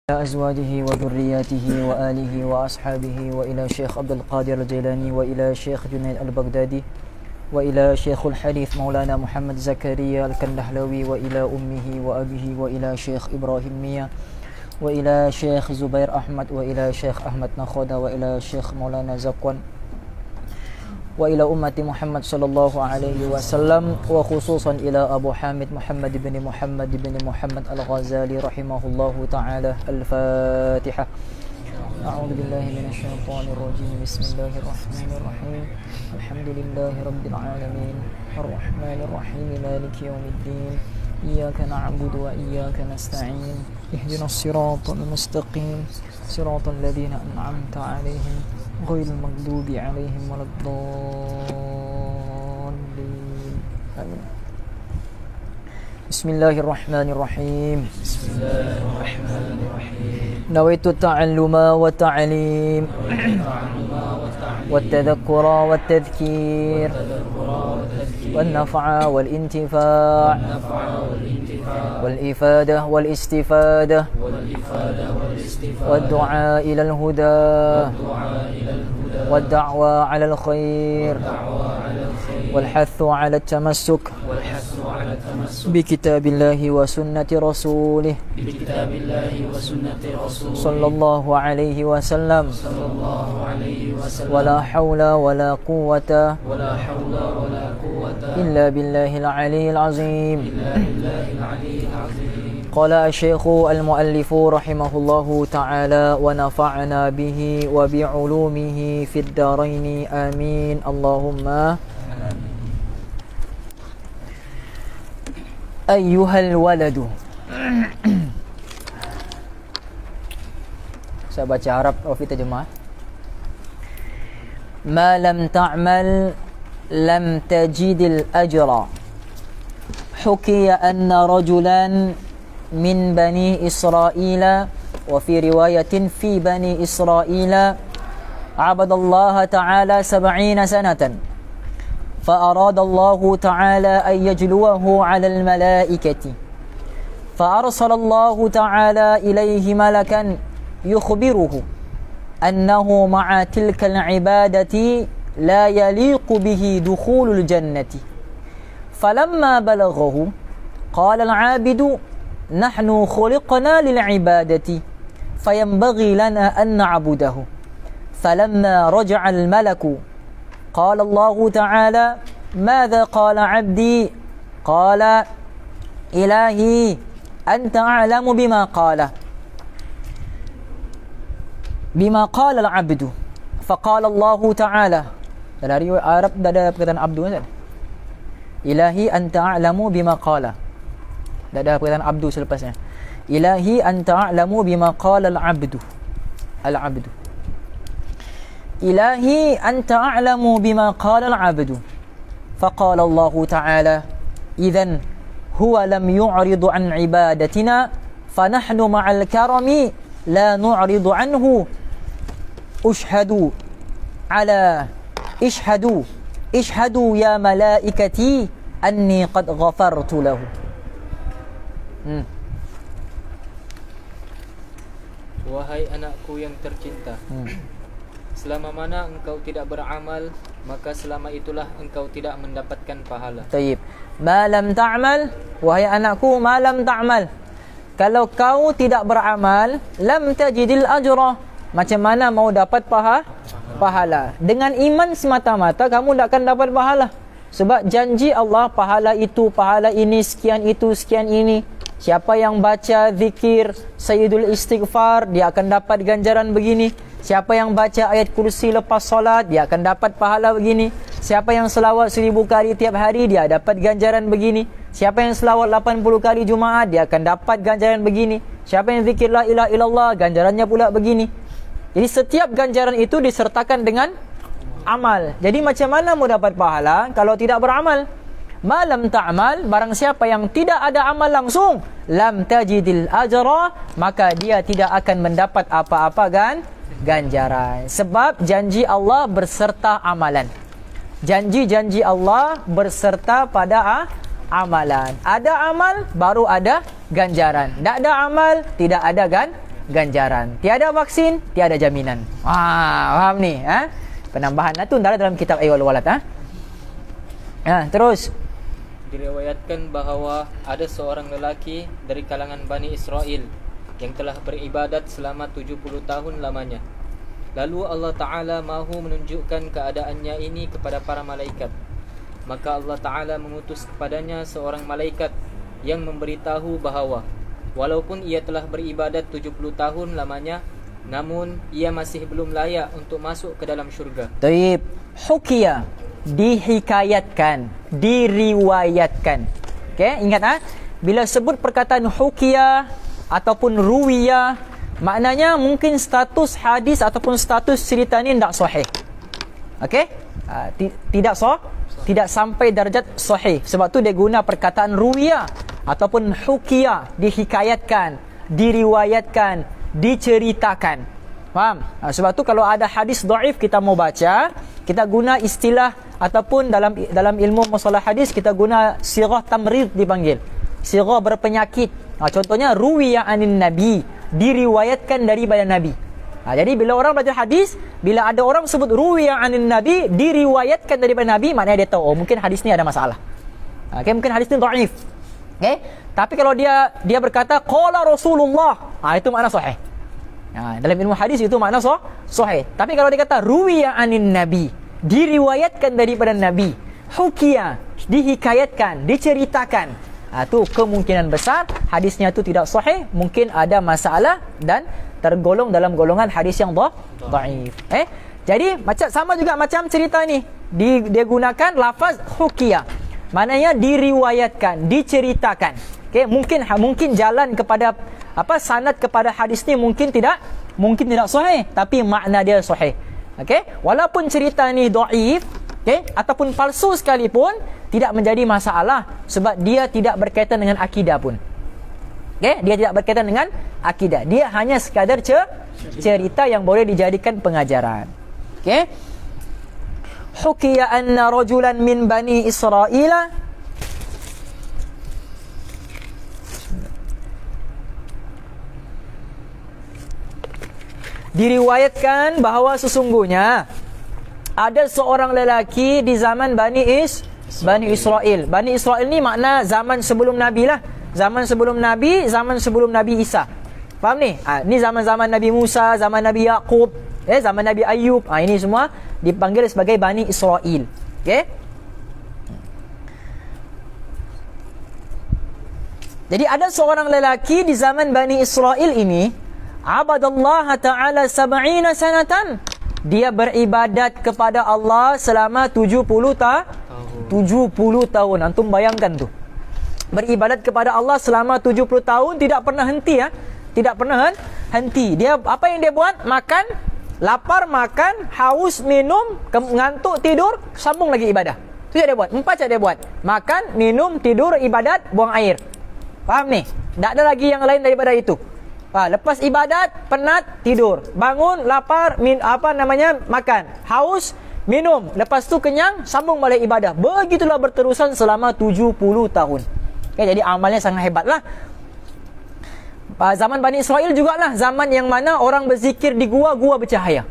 أزواجه وذرياته وآله وأصحابه وإلى شيخ عبد القادر الجيلاني وإلى شيخ جنيد البغدادي وإلى شيخ الحديث مولانا محمد زكريا الكندهلوي وإلى أمه وأبيه وإلى شيخ إبراهيم مية وإلى شيخ زبير أحمد وإلى شيخ أحمد نخودة وإلى شيخ مولانا زكوان وإلى أمة محمد صلى الله عليه وسلم وخصوصا إلى أبو حامد محمد بن محمد الغزالي رحمه الله تعالى. الفاتحة. أعوذ بالله من الشيطان الرجيم. بسم الله الرحمن الرحيم. الحمد لله رب العالمين الرحمن الرحيم مالك يوم الدين إياك نعبد وإياك نستعين اهدنا الصراط المستقيم صراط الذين أنعمت عليهم غير المغضوب عليهم ولا الضالين. آمين. بسم الله الرحمن الرحيم. بسم الله الرحمن الرحيم. نويت التعلم والتعليم والتذكر والتذكير والنفع والانتفاع والإفادة والاستفادة والدعاء إلى الهدى والدعوة على الخير والحث على التمسك بكتاب الله وسنة رسوله صلى الله عليه وسلم ولا حول ولا قوة إلا بالله العلي العظيم. قال الشيخ المؤلف رحمه الله تعالى ونفعنا به وبعلومه في الدارين آمين اللهم. أيها الولد. Saya baca Arab, Wafi terjemah. ما لم تعمل لم تجد الأجر. حكي أن رجلا من بني إسرائيل وفي رواية في بني إسرائيل عبد الله تعالى 70 سنة فأراد الله تعالى أن يجلوه على الملائكة فأرسل الله تعالى إليه ملكا يخبره أنه مع تلك العبادة لا يليق به دخول الجنة. فلما بلغه قال العابد نحن خلقنا للعبادة فينبغي لنا أن نعبده. فلما رجع الملك قال الله تعالى ماذا قال عبدي؟ قال إلهي أنت أعلم بما قال العبد. فقال الله تعالى, dari Arab ada perkataan abdu kan? Ilahi anta a'lamu bima qala. Tak ada perkataan abdu selepasnya. Ilahi anta a'lamu bima qala al-abdu. Al-abdu. Ilahi anta a'lamu bima qala al-abdu. Faqala Allah Ta'ala idhan huwa lam yu'ridu an ibadatina fanahnu ma'al karami la nu'ridu anhu. Ushhadu ala ishhadu ya malaikati anni qad ghafartu lahu. Wahai anakku yang tercinta, selama mana engkau tidak beramal, maka selama itulah engkau tidak mendapatkan pahala. Tayyib. Ma lam ta'mal, wahai anakku, ma lam ta'mal. Kalau kau tidak beramal, lam tajidil ajra. Macam mana mau dapat pahala? Dengan iman semata-mata kamu tak akan dapat pahala. Sebab janji Allah, pahala itu, pahala ini, sekian itu, sekian ini. Siapa yang baca zikir Sayyidul Istighfar, dia akan dapat ganjaran begini. Siapa yang baca ayat kursi lepas solat, dia akan dapat pahala begini. Siapa yang selawat 1000 kali tiap hari, dia dapat ganjaran begini. Siapa yang selawat 80 kali Jumaat, dia akan dapat ganjaran begini. Siapa yang zikir la ilaha illallah, ganjarannya pula begini. Jadi setiap ganjaran itu disertakan dengan amal. Jadi macam mana mau dapat pahala kalau tidak beramal? Malam ta'mal, barang siapa yang tidak ada amal langsung, lam tajidil ajra, maka dia tidak akan mendapat apa-apa ganjaran. Sebab janji Allah berserta amalan. Janji-janji Allah berserta pada amalan. Ada amal baru ada ganjaran. Tak ada amal tidak ada ganjaran. Tiada vaksin, tiada jaminan. Faham ni? Penambahan tu dalam kitab Ayyul Walad. Terus Diriwayatkan bahawa ada seorang lelaki dari kalangan Bani Israel yang telah beribadat selama 70 tahun lamanya. Lalu Allah Ta'ala mahu menunjukkan keadaannya ini kepada para malaikat. Maka Allah Ta'ala mengutus kepadanya seorang malaikat yang memberitahu bahawa walaupun ia telah beribadat 70 tahun lamanya, namun ia masih belum layak untuk masuk ke dalam syurga. Taib. Hukiya, dihikayatkan, diriwayatkan. Okey, ingat bila sebut perkataan hukiya ataupun ruwiya, maknanya mungkin status hadis ataupun status cerita ni tidak sahih. Okey? Tidak sampai darjat sahih. Sebab tu dia guna perkataan ruwiya ataupun hukiya, dihikayatkan, diriwayatkan, diceritakan. Faham? Sebab tu kalau ada hadis dhaif kita mau baca, kita guna istilah ataupun dalam ilmu masalah hadis kita guna sirah tamrid dipanggil. Sirah berpenyakit. Contohnya ruwiya anin nabi, diriwayatkan daripada nabi. Jadi bila orang belajar hadis, bila ada orang sebut ruwiya anin nabi, diriwayatkan daripada nabi, maknanya dia tahu mungkin hadis ni ada masalah. Okay, mungkin hadis ni dhaif. Okay? Tapi kalau dia berkata qala Rasulullah, itu makna sahih. Dalam ilmu hadis itu makna sahih. Tapi kalau dia kata ruwiya anin nabi, diriwayatkan daripada nabi, hukiya, dihikayatkan, diceritakan, itu kemungkinan besar hadisnya itu tidak sahih, mungkin ada masalah dan tergolong dalam golongan hadis yang dhaif. Jadi sama juga macam cerita ni, dia gunakan lafaz hukiya, maknanya diriwayatkan, diceritakan. Okay, mungkin jalan kepada sanad kepada hadis ni mungkin tidak sahih, tapi makna dia sahih. Okey, walaupun cerita ni dhaif, ataupun palsu sekalipun, tidak menjadi masalah sebab dia tidak berkaitan dengan akidah pun. Dia tidak berkaitan dengan akidah. Dia hanya sekadar cerita yang boleh dijadikan pengajaran. Hukiya anna rajulan min bani Israel diriwayatkan bahawa sesungguhnya ada seorang lelaki di zaman Bani Israel. Bani Israel ni makna zaman sebelum Nabi lah. Zaman sebelum Nabi Isa. Faham ni? Ni zaman-zaman Nabi Musa, zaman Nabi Yaqub, zaman Nabi Ayub. Ini semua dipanggil sebagai Bani Israel. Jadi ada seorang lelaki di zaman Bani Israel ini, abadallah ta'ala 70 sanatan. Dia beribadat kepada Allah selama 70 tahun. Antum bayangkan tu. Beribadat kepada Allah selama 70 tahun tidak pernah henti Tidak pernah henti. Dia apa yang dia buat? Makan, lapar makan, haus minum, ngantuk tidur, sambung lagi ibadah. Itu yang dia buat. 4 cara dia buat. Makan, minum, tidur, ibadat, buang air. Faham ni? Tak ada lagi yang lain daripada itu. Lepas ibadat, penat, tidur. Bangun, lapar, makan. Haus, minum. Lepas tu kenyang, sambung balik ibadah. Begitulah berterusan selama 70 tahun. Jadi amalnya sangat hebatlah. Zaman Bani Israel jugalah zaman yang mana orang berzikir di gua bercahaya.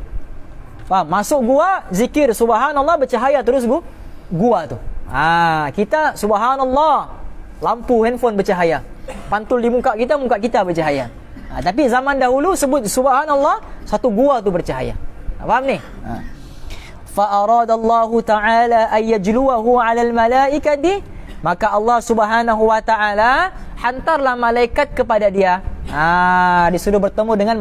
Masuk gua, zikir subhanallah, bercahaya terus gua tu. Kita subhanallah, lampu handphone bercahaya. Pantul di muka kita bercahaya. Tapi zaman dahulu sebut subhanallah, satu gua tu bercahaya. Faham ni? Fa aradallahu ta'ala ay yajluwahu 'alal malaikati, maka Allah Subhanahu wa taala hantarlah malaikat kepada dia. Disuruh bertemu dengan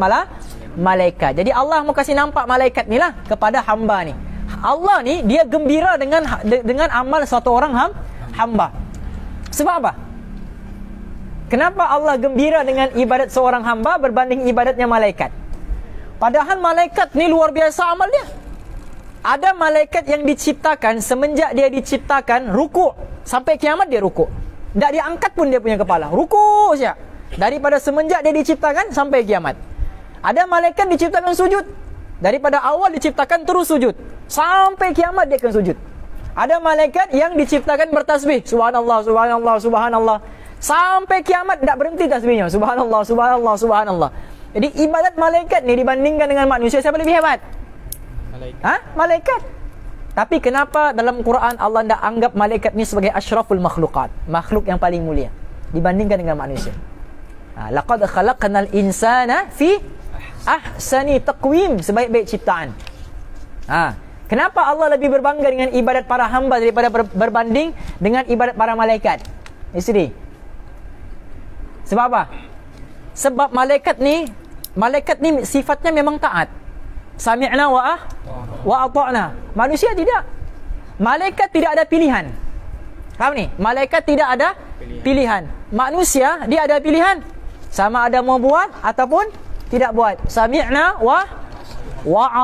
malaikat. Jadi Allah mau kasih nampak malaikat ni lah kepada hamba ni. Allah ni dia gembira dengan amal satu orang hamba. Sebab apa? Kenapa Allah gembira dengan ibadat seorang hamba berbanding ibadatnya malaikat? Padahal malaikat ni luar biasa amal dia. Ada malaikat yang diciptakan semenjak dia diciptakan rukuk sampai kiamat dia rukuk. Tak diangkat pun dia punya kepala. Rukuk saja. Daripada semenjak dia diciptakan sampai kiamat. Ada malaikat diciptakan sujud. Daripada awal diciptakan terus sujud. Sampai kiamat dia akan sujud. Ada malaikat yang diciptakan bertasbih. Subhanallah, subhanallah, subhanallah. Sampai kiamat tak berhenti tasbihnya. Subhanallah, subhanallah, subhanallah. Jadi ibadat malaikat ni dibandingkan dengan manusia, siapa lebih hebat? Malaikat. Malaikat. Tapi kenapa dalam Quran Allah tidak anggap malaikat ni sebagai asyraful makhluqat, makhluk yang paling mulia dibandingkan dengan manusia? Laqad khalaqnal insana fi ahsani taqwim, sebaik-baik ciptaan. Kenapa Allah lebih berbangga dengan ibadat para hamba daripada berbanding dengan ibadat para malaikat? Isteri. Sebab apa? Sebab malaikat ni sifatnya memang taat. Sami'na wa ata'na. Manusia tidak. Malaikat tidak ada pilihan. Faham ni? Malaikat tidak ada pilihan. Manusia dia ada pilihan. Sama ada mau buat ataupun tidak buat. Sami'na wa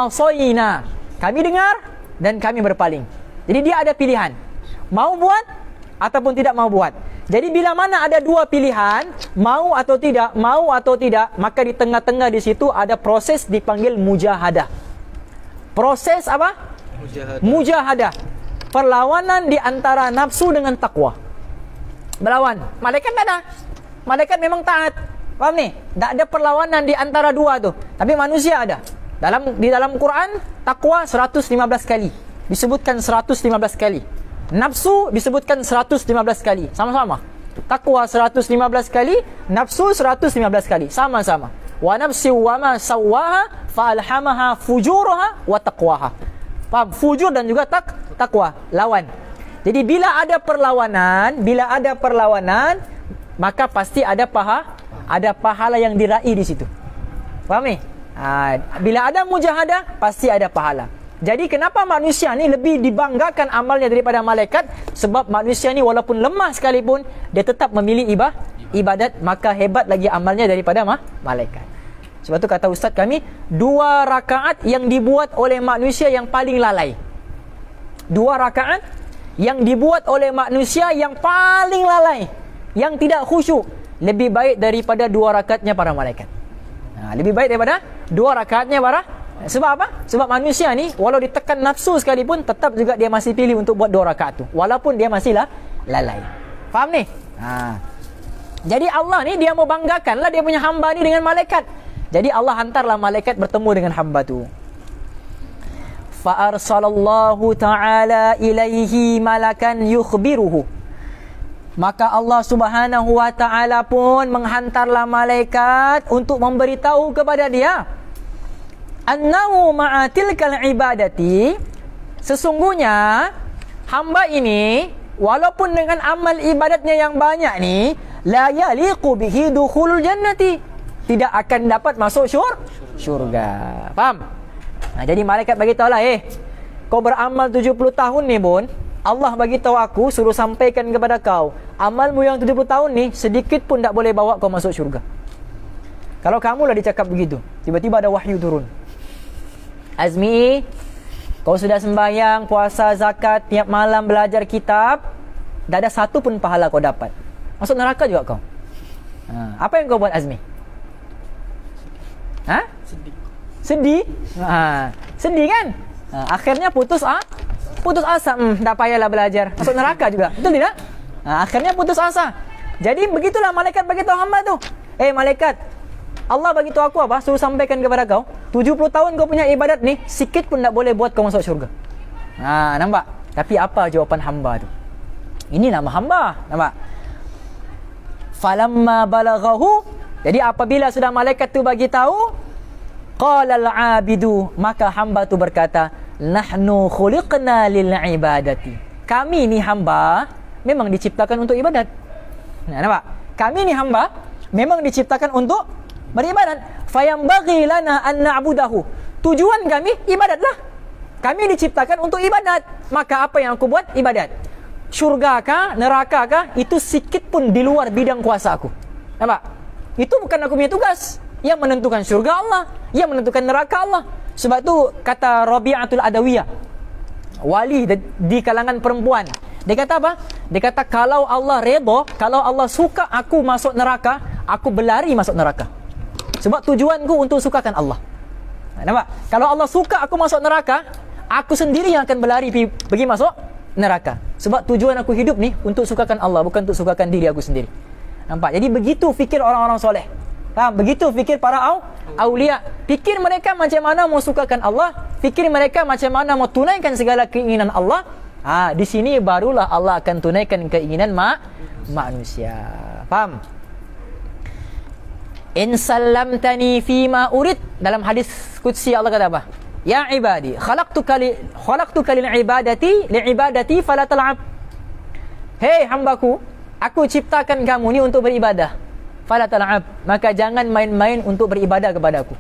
asayna. Kami dengar dan kami berpaling. Jadi dia ada pilihan. Mau buat ataupun tidak mau buat. Jadi bila mana ada dua pilihan, mau atau tidak, maka di tengah-tengah di situ ada proses dipanggil mujahadah. Proses apa? Mujahadah. Perlawanan di antara nafsu dengan takwa. Melawan. Malaikat tak ada. Malaikat memang taat. Faham ni? Tak ada perlawanan di antara dua tu. Tapi manusia ada. Di dalam Quran, takwa 115 kali. Disebutkan 115 kali. Nafsu disebutkan 115 kali. Sama-sama. Takwa 115 kali, nafsu 115 kali. Sama-sama. Wa nafsi wa ma sawwaha fa alhamaha fujuraha wa taqwaha. Faham? Fujur dan juga takwa. Lawan. Jadi bila ada perlawanan, maka pasti ada pahala yang diraih di situ. Faham ni? Bila ada mujahadah, pasti ada pahala. Jadi kenapa manusia ni lebih dibanggakan amalnya daripada malaikat? Sebab manusia ni walaupun lemah sekalipun, dia tetap memilih ibadat, maka hebat lagi amalnya daripada malaikat. Sebab tu kata ustaz kami, 2 rakaat yang dibuat oleh manusia yang paling lalai. 2 rakaat yang dibuat oleh manusia yang paling lalai, yang tidak khusyuk, lebih baik daripada 2 rakaatnya para malaikat. Lebih baik daripada 2 rakaatnya para. Sebab apa? Sebab manusia ni walau ditekan nafsu sekalipun, tetap juga dia masih pilih untuk buat 2 rakaat tu, walaupun dia masih lalai. Faham ni? Jadi Allah ni dia mau banggakanlah dia punya hamba ni dengan malaikat. Jadi Allah hantarlah malaikat bertemu dengan hamba tu. Fa arsalallahu ta'ala ilaihi malakan yukhbiruhu. Maka Allah Subhanahu wa ta'ala pun menghantarlah malaikat untuk memberitahu kepada dia, annahu ma'atilkal ibadati, sesungguhnya hamba ini walaupun dengan amal ibadatnya yang banyak ni, la yaliqu bihi dukhulul jannati, tidak akan dapat masuk syurga. Faham? Jadi malaikat bagi tahulah, kau beramal 70 tahun ni pun, Allah bagi tahu aku suruh sampaikan kepada kau, amalmu yang 70 tahun ni sedikit pun tak boleh bawa kau masuk syurga. Kalau kamu lah dicakap begitu, tiba-tiba ada wahyu turun, Azmi, kau sudah sembahyang, puasa, zakat, tiap malam belajar kitab, tak ada satu pun pahala kau dapat. Masuk neraka juga kau. Apa yang kau buat, Azmi? Sedih? Sedih kan? Akhirnya putus asa. Tak payahlah belajar. Masuk neraka juga. Betul tidak? Akhirnya putus asa. Jadi begitulah malaikat bagi tahu hamba tu. Malaikat, Allah bagi tahu aku apa? Suruh sampaikan kepada kau, 70 tahun kau punya ibadat ni, sikit pun tak boleh buat kau masuk syurga. Nampak? Tapi apa jawapan hamba tu? Ini nama hamba. Nampak? Falamma balaghahu, jadi apabila sudah malaikat tu bagi tahu, qala al-abidu, maka hamba tu berkata, nahnu khuliqna lil ibadati. Kami ni hamba memang diciptakan untuk ibadat. Nampak? Kami ni hamba memang diciptakan untuk beribadat. Fayambaghi lana an na'budahu. Tujuan kami ibadatlah. Kami diciptakan untuk ibadat. Maka apa yang aku buat? Ibadat. Syurga kah, neraka kah, itu sikit pun di luar bidang kuasa aku. Nampak? Itu bukan aku punya tugas. Yang menentukan syurga Allah, yang menentukan neraka Allah. Sebab tu kata Rabi'atul Adawiyah, wali di kalangan perempuan, dia kata apa? Dia kata kalau Allah redha, kalau Allah suka aku masuk neraka, aku berlari masuk neraka. Sebab tujuanku untuk sukakan Allah. Nampak? Kalau Allah suka aku masuk neraka, aku sendiri yang akan berlari pergi masuk neraka. Sebab tujuan aku hidup ni untuk sukakan Allah, bukan untuk sukakan diri aku sendiri. Nampak? Jadi begitu fikir orang-orang soleh. Faham? Begitu fikir para aulia. Fikir mereka macam mana mau sukakan Allah, fikir mereka macam mana mau tunaikan segala keinginan Allah. Di sini barulah Allah akan tunaikan keinginan manusia. Faham? In sallamtani fima urid, dalam hadis qudsi Allah kata apa? Ya ibadi, khalaqtuka lil ibadati fala tal'ab. Hei hambaku, aku ciptakan kamu ni untuk beribadah. Fala tal'ab, maka jangan main-main untuk beribadah kepadaku.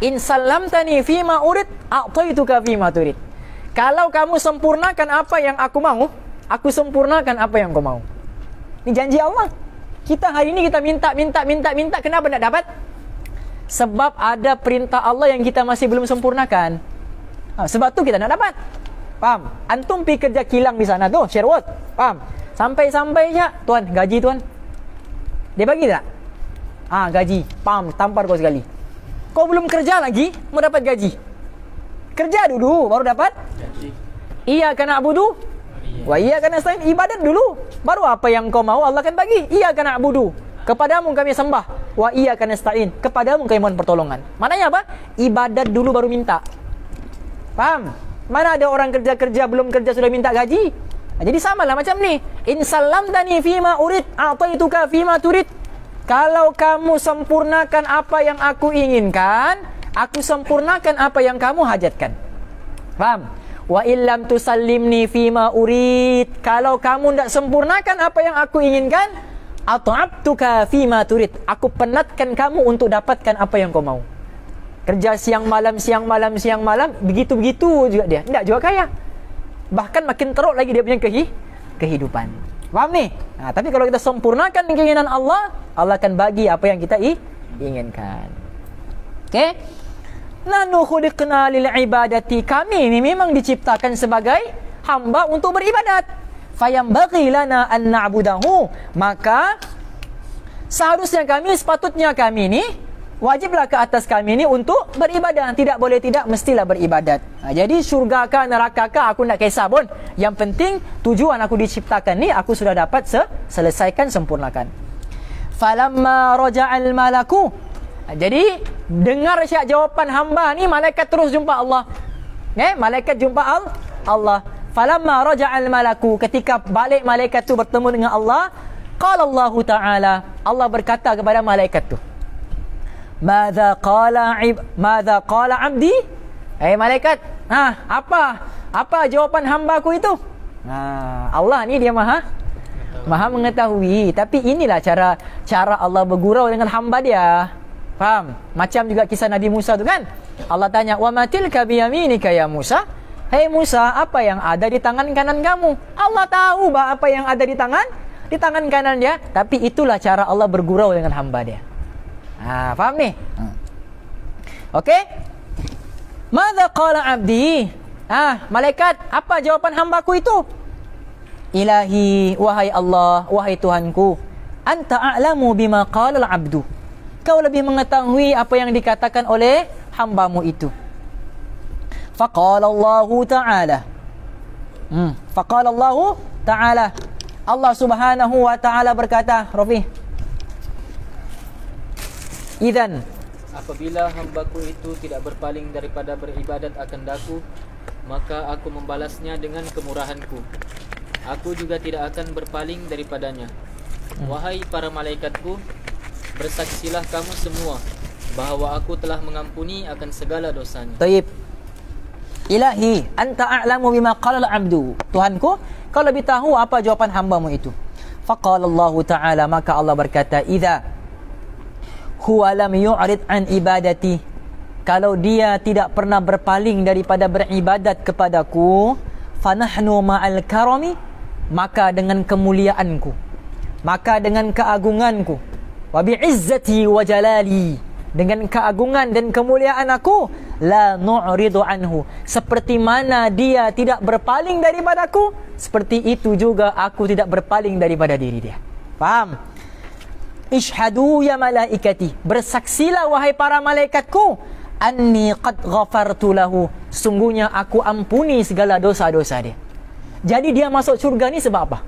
In sallamtani fima urid, a'taituka fima turid. Kalau kamu sempurnakan apa yang aku mau, aku sempurnakan apa yang kau mau. Ini janji Allah. Kita hari ini kita minta, kenapa tidak dapat? Sebab ada perintah Allah yang kita masih belum sempurnakan. Sebab tu kita tidak dapat. Faham? Antum pergi kerja kilang di sana tu, Sherwood. Faham? Sampai-sampai je, tuan, gaji tuan. Dia bagi tak? Gaji. Pam, tampar kau sekali. Kau belum kerja lagi, mau dapat gaji. Kerja dulu, baru dapat gaji. Iyyaka na'budu wa iyyaka nasta'in. Ibadat dulu, baru apa yang kau mau Allah akan bagi. Iyyaka na'budu, kepadamu kami sembah. Wa iyyaka nasta'in, kepadamu kami mohon pertolongan. Maknanya apa? Ibadat dulu baru minta. Faham? Mana ada orang kerja-kerja belum kerja sudah minta gaji? Jadi samalah macam ni. In sallamtani fima urid, a'taituka fima turid. Kalau kamu sempurnakan apa yang aku inginkan, aku sempurnakan apa yang kamu hajatkan. Faham? Wa illam tusallimni fima urid, kalau kamu tidak sempurnakan apa yang aku inginkan, at'abtuka fima turid, aku penatkan kamu untuk dapatkan apa yang kau mau. Kerja siang malam, begitu-begitu juga dia. Tidak juga kaya. Bahkan makin teruk lagi dia punya kehidupan. Faham ni? Tapi kalau kita sempurnakan keinginan Allah, Allah akan bagi apa yang kita inginkan. Okey? Nanu khuliqna lil ibadati, kami ini memang diciptakan sebagai hamba untuk beribadat. Fayambaghi lana an na'budahu, maka seharusnya kami, sepatutnya kami ini, wajiblah ke atas kami ini untuk beribadah. Tidak boleh tidak, mestilah beribadat. Jadi syurga kah neraka kah aku nak kisah pun, yang penting tujuan aku diciptakan ni aku sudah dapat selesaikan, sempurnakan. Falamma raja'al malaku, jadi dengar syak jawapan hamba ni, malaikat terus jumpa Allah. Malaikat jumpa Allah. Falamma raja'al malaku, ketika balik malaikat tu bertemu dengan Allah, qala Allah Ta'ala, Allah berkata kepada malaikat tu, Madza qala 'abdi? Malaikat, apa jawapan hambaku itu? Allah ni dia maha mengetahui. Tapi inilah cara Allah bergurau dengan hamba dia. Faham? Macam juga kisah Nabi Musa tu kan? Allah tanya, "Wa ma tilka biyaminika ya Musa?" Hei Musa, apa yang ada di tangan kanan kamu? Allah tahu apa yang ada di tangan kanan dia, tapi itulah cara Allah bergurau dengan hamba dia. Faham ni? Okey? Madza qala 'abdi? Malaikat, apa jawapan hambaku itu? Ilahi, wahai Allah, wahai Tuhanku, anta a'lamu bima qala al-'abdu. Kau lebih mengetahui apa yang dikatakan oleh hambamu itu. Faqala Allah Ta'ala. Faqala Allah Ta'ala. Allah Subhanahu wa Ta'ala berkata, Rafi. Idzan, apabila hambaku itu tidak berpaling daripada beribadat akan daku, maka aku membalasnya dengan kemurahanku. Aku juga tidak akan berpaling daripadanya. Wahai para malaikatku, bersaksilah kamu semua bahawa aku telah mengampuni akan segala dosanya. Taib. Ilahi, anta a'lamu bima qala al-'abdu. Tuhanku, kau lebih tahu apa jawapan hambamu itu. Faqala Allah Ta'ala, maka Allah berkata, idza huwa lam yu'rid an ibadati, kalau dia tidak pernah berpaling daripada beribadat kepadaku, fanahnu ma'al karami, maka dengan kemuliaanku, maka dengan keagunganku, wa bi'izzati wa jalali, dengan keagungan dan kemuliaan aku, la nu'ridu anhu, seperti mana dia tidak berpaling daripadaku, seperti itu juga aku tidak berpaling daripada diri dia. Faham? Ishhadu ya malaikati, bersaksilah wahai para malaikatku, anni qad ghafartu lahu, sungguhnya aku ampuni segala dosa-dosa dia. Jadi dia masuk syurga ni sebab apa?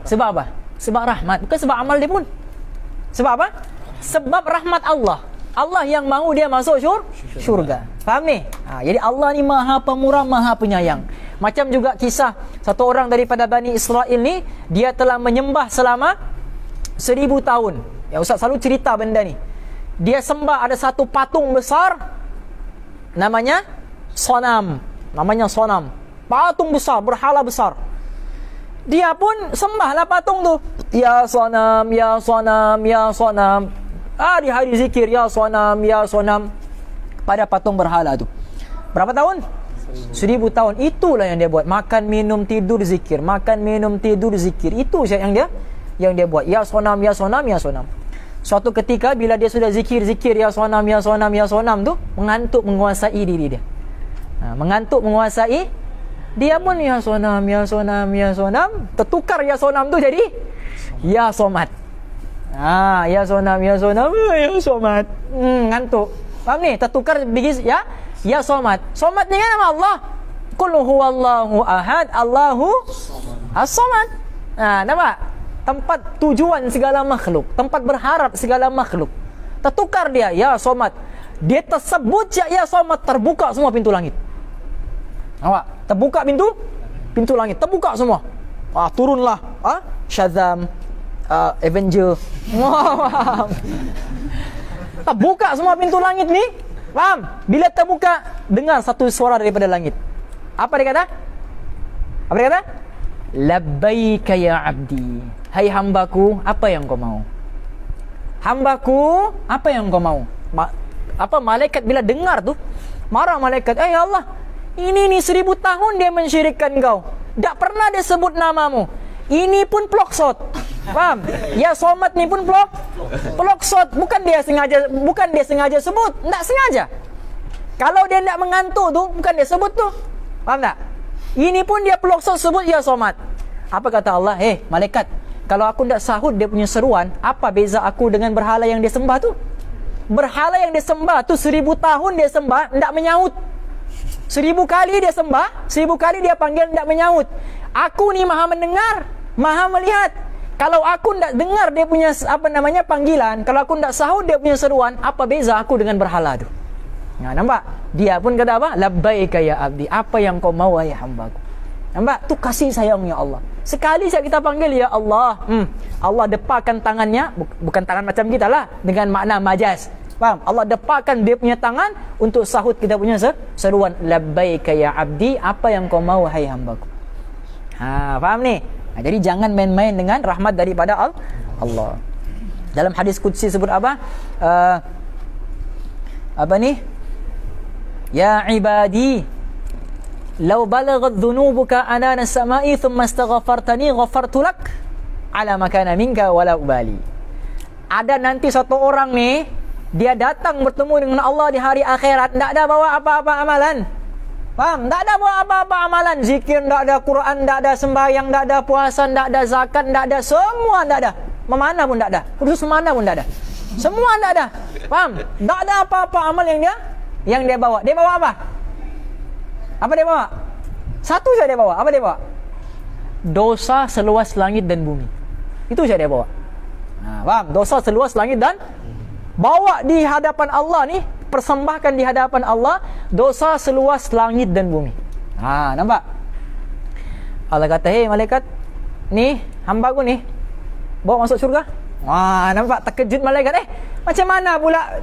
Sebab apa? Sebab rahmat, bukan sebab amal dia pun. Sebab apa? Sebab rahmat Allah. Allah yang mahu dia masuk syurga. Faham ni? Jadi Allah ni maha pemurah, maha penyayang. Macam juga kisah satu orang daripada Bani Israel ni, dia telah menyembah selama 1000 tahun. Ya, Ustaz selalu cerita benda ni. Dia sembah ada satu patung besar, namanya Sonam. Patung besar, berhala besar. Dia pun sembahlah patung tu. Ya Sonam, ya Sonam, ya Sonam. Hari-hari zikir ya Sonam, ya Sonam pada patung berhala tu. Berapa tahun? 1000 tahun. Itulah yang dia buat. Makan, minum, tidur, zikir. Makan, minum, tidur, zikir. Itu yang dia buat. Ya Sonam, ya Sonam, ya Sonam. Suatu ketika bila dia sudah zikir ya Sonam, ya Sonam, ya Sonam tu, mengantuk menguasai diri dia. Mengantuk menguasai, dia pun ya Sonam, ya Sonam, ya Sonam. Tertukar ya Sonam tu jadi ya Somad. Ya Sonam, ya Sonam, ya Somad. Ngantuk. Faham ni? Tertukar bigis ya Somad. Somad ni kan nama Allah. Qul huwallahu ahad, Allahu as-Samad. Nampak? Tempat tujuan segala makhluk, tempat berharap segala makhluk. Tertukar dia ya Somad. Dia tersebut ya Somad, terbuka semua pintu langit. Nampak? Terbuka pintu langit, terbuka semua. Turunlah Shazam, Avenger. Terbuka semua pintu langit ni. Faham? Bila terbuka, dengar satu suara daripada langit. Apa dia kata? Labbaika ya abdi. Hai hambaku, apa yang kau mau? Hambaku, apa yang kau mau? Malaikat bila dengar tu, marah malaikat. Ya Allah, ini 1000 tahun dia mensyirikkan kau. Tak pernah dia sebut namamu. Ini pun ploksot. Faham? Ya Somad ni pun ploksot. Bukan dia sengaja sebut. Tak sengaja. Kalau dia tak mengantuk tu, bukan dia sebut tu. Faham tak? Ini pun dia ploksot sebut ya Somad. Apa kata Allah? Malaikat, kalau aku tak sahut dia punya seruan, apa beza aku dengan berhala yang dia sembah tu? Berhala yang dia sembah tu 1000 tahun dia sembah, tak menyaut. 1000 kali dia sembah, 1000 kali dia panggil, tak menyaut. Aku ni maha mendengar, maha melihat. Kalau aku tak dengar dia punya panggilan, kalau aku tak sahut dia punya seruan, apa beza aku dengan berhala tu? Nampak? Dia pun kata apa? Labbaika ya abdi. Apa yang kau mau wahai hambaku? Nampak? Tu kasih sayang ya Allah. Sekali saja kita panggil ya Allah, Allah deparkan tangannya, bukan tangan macam kita lah, dengan makna majaz. Faham? Allah deparkan dia punya tangan untuk sahut kita punya seruan. Labbaika ya abdi. Apa yang kau mau wahai hambaku? Faham ni? Jadi jangan main-main dengan rahmat daripada Allah. Dalam hadis qudsi sebut apa? Ya ibadi, law balaghat dhunubuka anana as-sama'i thumma astaghfartani ghafartu lak ala ma kana minka wala ubali. Ada nanti satu orang ni, dia datang bertemu dengan Allah di hari akhirat, tak ada bawa apa-apa amalan. Faham? Tak ada bawa apa-apa amalan. Zikir tak ada, Quran tak ada, sembahyang tak ada, puasa tak ada, zakat tak ada, semua tak ada. Memana pun tak ada. Kudus mana pun tak ada. Semua tak ada. Faham? Tak ada apa-apa amal yang dia bawa. Dia bawa apa? Apa dia bawa? Satu saja dia bawa. Apa dia bawa? Dosa seluas langit dan bumi. Itu saja dia bawa. Faham? Dosa seluas langit dan bawa di hadapan Allah ni, persembahkan di hadapan Allah dosa seluas langit dan bumi. Nampak? Allah kata, malaikat, ni hambaku ni bawa masuk syurga. Nampak? Terkejut malaikat. Macam mana pula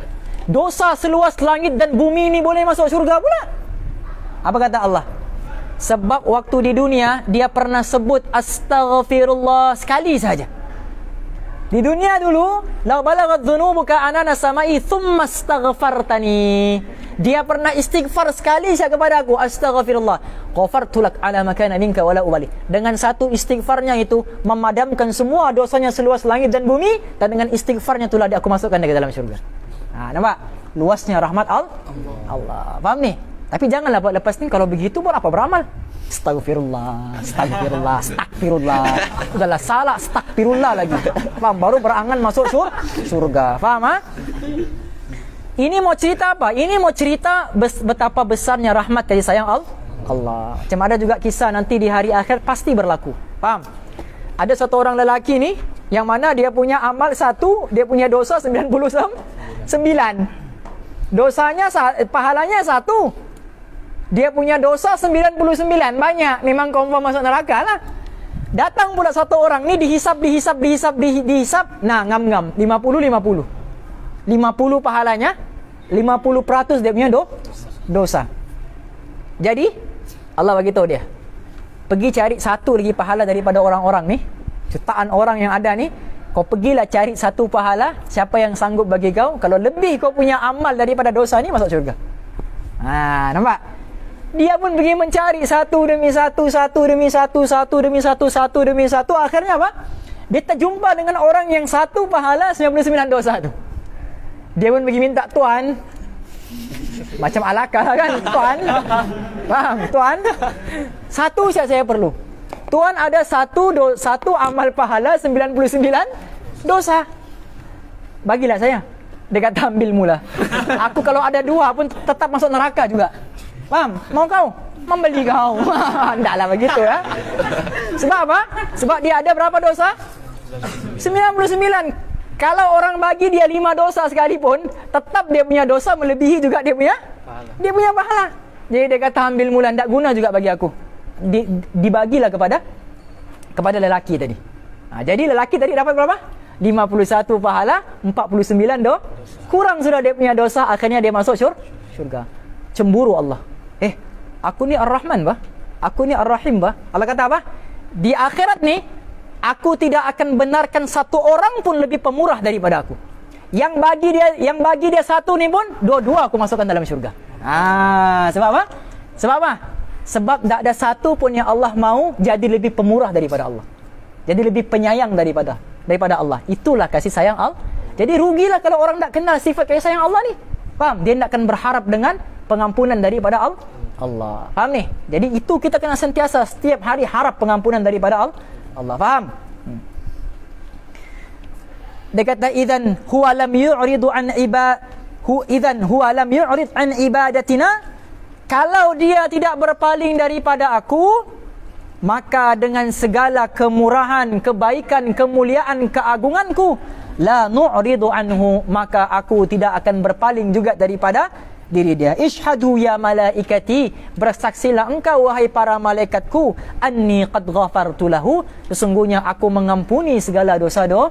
dosa seluas langit dan bumi ni boleh masuk syurga pula? Apa kata Allah? Sebab waktu di dunia dia pernah sebut astaghfirullah sekali saja. Di dunia dulu, law balaghat dhunubuka anana samai thumma astaghfartani. Dia pernah istighfar sekali saja kepada aku, astaghfirullah, ghafartu lak ala ma kana minka wala ubali. Dengan satu istighfarnya itu memadamkan semua dosanya seluas langit dan bumi, dan dengan istighfarnya itulah dia aku masukkan ke dalam syurga. Nampak? Luasnya rahmat Allah. Faham ni? Tapi janganlah buat lepas ni kalau begitu buat apa beramal? Astagfirullah. Udahlah salah, astagfirullah lagi. Faham? Baru berangan masuk surga. Faham? Ini mau cerita apa? Ini mau cerita betapa besarnya rahmat kasih sayang Allah. Macam ada juga kisah nanti di hari akhir pasti berlaku. Faham? Ada satu orang lelaki ni yang mana dia punya amal 1, dia punya dosa 99. Dosanya pahalanya 1. Dia punya dosa 99, banyak, memang confirm masuk neraka lah. Datang pula satu orang ni dihisap. Nah, ngam-ngam 50 pahalanya, 50% dia punya dosa. Jadi Allah bagi tahu dia, pergi cari satu lagi pahala daripada orang-orang ni, jutaan orang yang ada ni. Kau pergilah cari satu pahala, siapa yang sanggup bagi kau, kalau lebih kau punya amal daripada dosa ni, masuk syurga. Nampak? Dia pun pergi mencari satu demi satu. Akhirnya apa? Dia terjumpa dengan orang yang satu pahala 99 dosa tu. Dia pun pergi minta, Tuan, macam alakah kan, Tuan, faham? Tuan, satu saya perlu. Tuan ada satu amal pahala 99 dosa. Bagilah saya. Dia kata, ambil mula. Aku kalau ada 2 pun tetap masuk neraka juga. Faham? Mau kau? Membeli kau. Tidaklah begitu ya. Sebab apa? Sebab dia ada berapa dosa? 99. Kalau orang bagi dia 5 dosa sekalipun, tetap dia punya dosa melebihi juga dia punya pahala. Jadi dia kata, ambil mula, tidak guna juga bagi aku. Dibagilah kepada lelaki tadi. Jadi lelaki tadi dapat berapa? 51 pahala, 49 kurang sudah dia punya dosa. Akhirnya dia masuk syurga. Cemburu Allah. Aku ni Ar-Rahman bah, aku ni Ar-Rahim bah. Allah kata apa? Di akhirat ni, aku tidak akan benarkan satu orang pun lebih pemurah daripada aku. Yang bagi dia satu ni pun, dua-dua aku masukkan dalam syurga. Sebab apa? Sebab tak ada satu pun yang Allah mau jadi lebih pemurah daripada Allah. Jadi lebih penyayang daripada Allah. Itulah kasih sayang Allah. Jadi rugilah kalau orang tak kenal sifat kasih sayang Allah ni. Faham? Dia tak akan berharap dengan pengampunan daripada Allah. Faham ni? Jadi itu kita kena sentiasa setiap hari harap pengampunan daripada Allah. Faham? Dia kata, idzan huwa lam yu'rid an ibadatina. Kalau dia tidak berpaling daripada aku, maka dengan segala kemurahan, kebaikan, kemuliaan, keagunganku, la nu'ridu anhu, maka aku tidak akan berpaling juga daripada diri dia. Ishhadu ya malaikati, bersaksilah engkau wahai para malaikatku, anni qad ghafartu lahu, sesungguhnya aku mengampuni segala dosanya.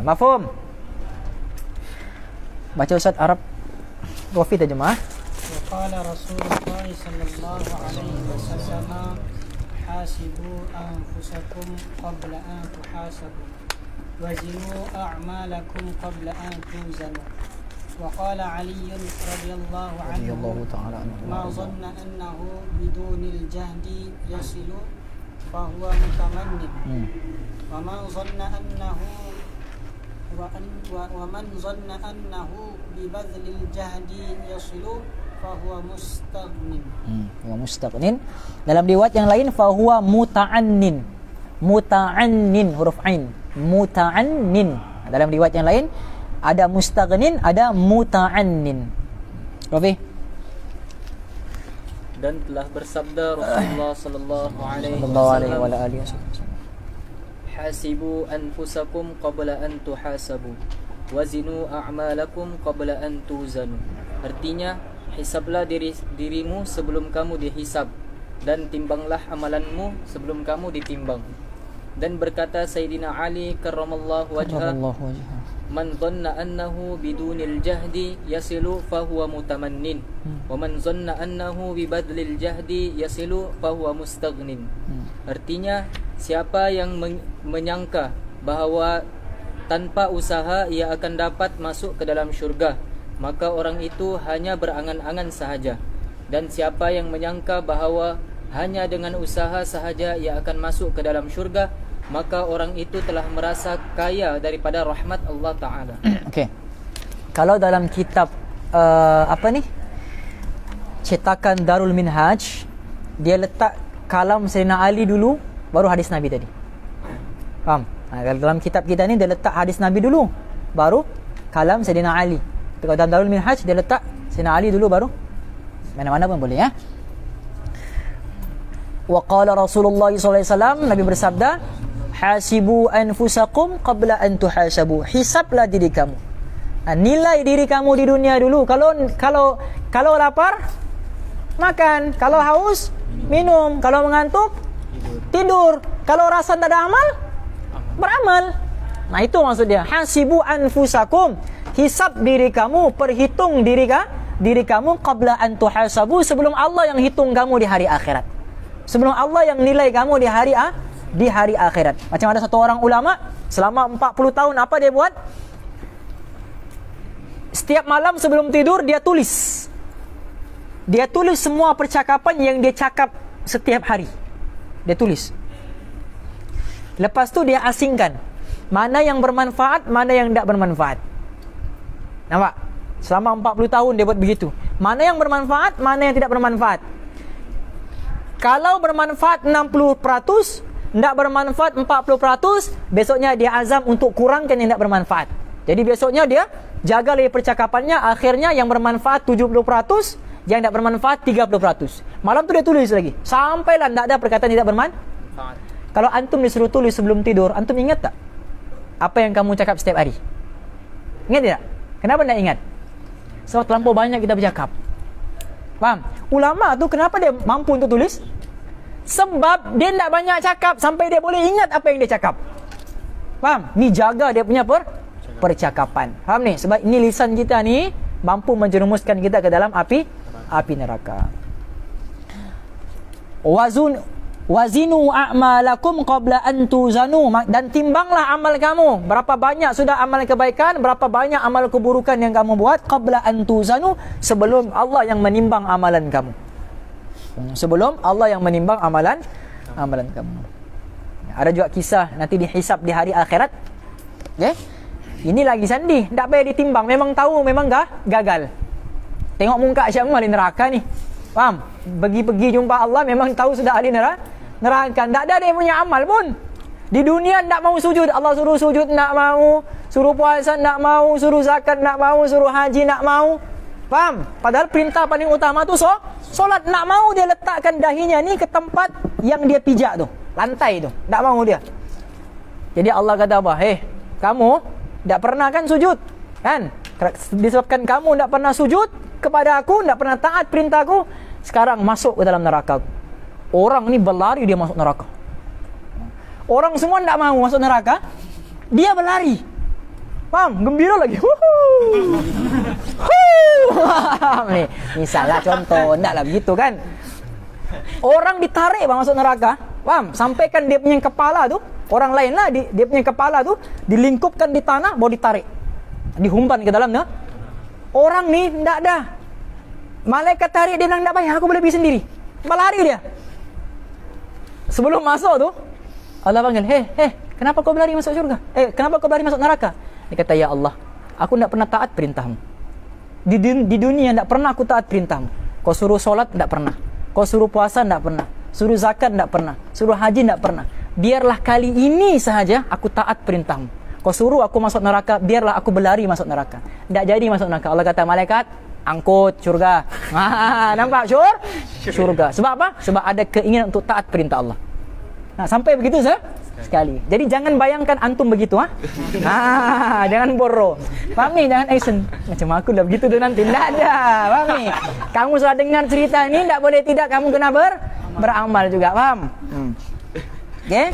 Mafhum? Baca Ustaz Arab Wafi terjemah. وقال رسول الله صلى الله عليه وسلم حاسبوا أنفسكم قبل أن تحاسبوا وزنوا أعمالكم قبل أن توزنوا. وقال علي رضي الله عنه ما ظن أنه بدون الجهد يصل فهو متمن ومن ظن أنه ببذل الجهد يصل fahuwa mustagnin. Dalam riwayat yang lain fahuwa muta'annin. Muta'annin, huruf ain. Muta'annin. Dalam riwayat yang lain ada mustagnin, ada muta'annin. Rafi. Dan telah bersabda Rasulullah sallallahu alaihi wasallam, hasibu anfusakum qabla an tuhasabu wazinu a'malakum qabla an tuzanu. Artinya, hisablah dirimu sebelum kamu dihisab, dan timbanglah amalanmu sebelum kamu ditimbang. Dan berkata Sayyidina Ali karramallahu wajhah, man dhanna annahu bidunil jahdi yasilu fahuwa mutamannin, wa man dhanna annahu bibadlil jahdi yasilu fahuwa mustaghnin. Artinya, siapa yang menyangka bahawa tanpa usaha ia akan dapat masuk ke dalam syurga, maka orang itu hanya berangan-angan sahaja. Dan siapa yang menyangka bahawa hanya dengan usaha sahaja ia akan masuk ke dalam syurga, maka orang itu telah merasa kaya daripada rahmat Allah Ta'ala. Okey. Kalau dalam kitab cetakan Darul Minhaj, dia letak kalam Sayyidina Ali dulu, baru hadis Nabi tadi. Faham? Kalau dalam kitab kita ni dia letak hadis Nabi dulu, baru kalam Sayyidina Ali. Kalau dalam Darul Minhaj dia letak Sayyidina Ali dulu, baru mana-mana pun boleh ya. Wa qala Rasulullah sallallahu alaihi wasallam, Nabi bersabda, hasibu anfusakum qabla an tuhasabu. Hisablah diri kamu. Nilai diri kamu di dunia dulu. Kalau lapar, makan. Kalau haus, minum. Kalau mengantuk, tidur. Kalau rasa tak ada amal, beramal. Nah, itu maksudnya. Hasibu anfusakum. Hisab diri kamu, perhitung diri kamu qabla an tuhasabu, sebelum Allah yang hitung kamu di hari akhirat. Sebelum Allah yang nilai kamu di hari akhirat. Macam ada satu orang ulama selama 40 tahun apa dia buat? Setiap malam sebelum tidur dia tulis. Dia tulis semua percakapan yang dia cakap setiap hari. Dia tulis. Lepas tu dia asingkan. Mana yang bermanfaat, mana yang tidak bermanfaat. Nampak? Selama 40 tahun dia buat begitu. Mana yang bermanfaat, mana yang tidak bermanfaat. Kalau bermanfaat 60%, tidak bermanfaat 40%, besoknya dia azam untuk kurangkan yang tidak bermanfaat. Jadi besoknya dia jaga lagi percakapannya, akhirnya yang bermanfaat 70%, yang tidak bermanfaat 30%. Malam tu dia tulis lagi. Sampailah tidak ada perkataan tidak bermanfaat. Kalau antum disuruh tulis sebelum tidur, antum ingat tak apa yang kamu cakap setiap hari? Ingat tidak? Kenapa tidak ingat? Sebab terlampau banyak kita bercakap. Faham? Ulama tu kenapa dia mampu untuk tulis? Sebab dia tidak banyak cakap sampai dia boleh ingat apa yang dia cakap. Faham? Ni jaga dia punya percakapan. Faham ni? Sebab ini lisan kita ni mampu menjerumuskan kita ke dalam api neraka. Wazinu a'malakum qabla an tuzanu, dan timbanglah amal kamu, berapa banyak sudah amal kebaikan, berapa banyak amal keburukan yang kamu buat, qabla an tuzanu, sebelum Allah yang menimbang amalan kamu. Sebelum Allah yang menimbang amalan kamu. Ada juga kisah nanti dihisab di hari akhirat. Okay? Ini lagi sandi, tak payah ditimbang, memang tahu memang gagal. Tengok muka Syekh ahli neraka ni. Faham? Pergi jumpa Allah memang tahu sudah ahli neraka. Tak ada dia punya amal pun. Di dunia tak mau sujud, Allah suruh sujud tak mau, suruh puasa tak mau, suruh zakat tak mau, suruh haji tak mau. Faham? Padahal perintah paling utama tu solat, tak mau dia letakkan dahinya ni ke tempat yang dia pijak tu, lantai tu. Tak mau dia. Jadi Allah kata apa? Kamu tak pernah kan sujud? Kan? Disebabkan kamu tak pernah sujud kepada aku, tak pernah taat perintahku, sekarang masuk ke dalam neraka. Orang ni berlari dia masuk neraka. Orang semua tak mahu masuk neraka, dia berlari. Faham? Gembira lagi. Ni salah contoh, taklah begitu kan. Orang ditarik masuk neraka. Faham? Sampaikan dia punya kepala tu, orang lain lah, dia punya kepala tu dilingkupkan di tanah, baru ditarik, dihumban ke dalam neraka. Orang ni tak ada. Malaikat tarik dia bilang tak payah, aku boleh pergi sendiri. Berlari dia. Sebelum masuk tu Allah panggil, kenapa kau berlari masuk syurga? Kenapa kau berlari masuk neraka? Dia kata, ya Allah, aku tak pernah taat perintahmu. Di dunia tak pernah aku taat perintahmu. Kau suruh solat tak pernah, kau suruh puasa tak pernah, suruh zakat tak pernah, suruh haji tak pernah. Biarlah kali ini sahaja aku taat perintahmu. Kau suruh aku masuk neraka, biarlah aku berlari masuk neraka. Tak jadi masuk neraka. Allah kata, malaikat, angkut syurga. Nampak syurga. Sebab apa? Sebab ada keinginan untuk taat perintah Allah. Nah, sampai begitu sekali. Jadi jangan bayangkan antum begitu, jangan boro. Faham ni? Jangan action. Macam aku dah begitu dah nanti. Tak ada. Faham ni? Kamu sudah dengar cerita ni, tak boleh tidak kamu kena beramal juga. Faham? Okey?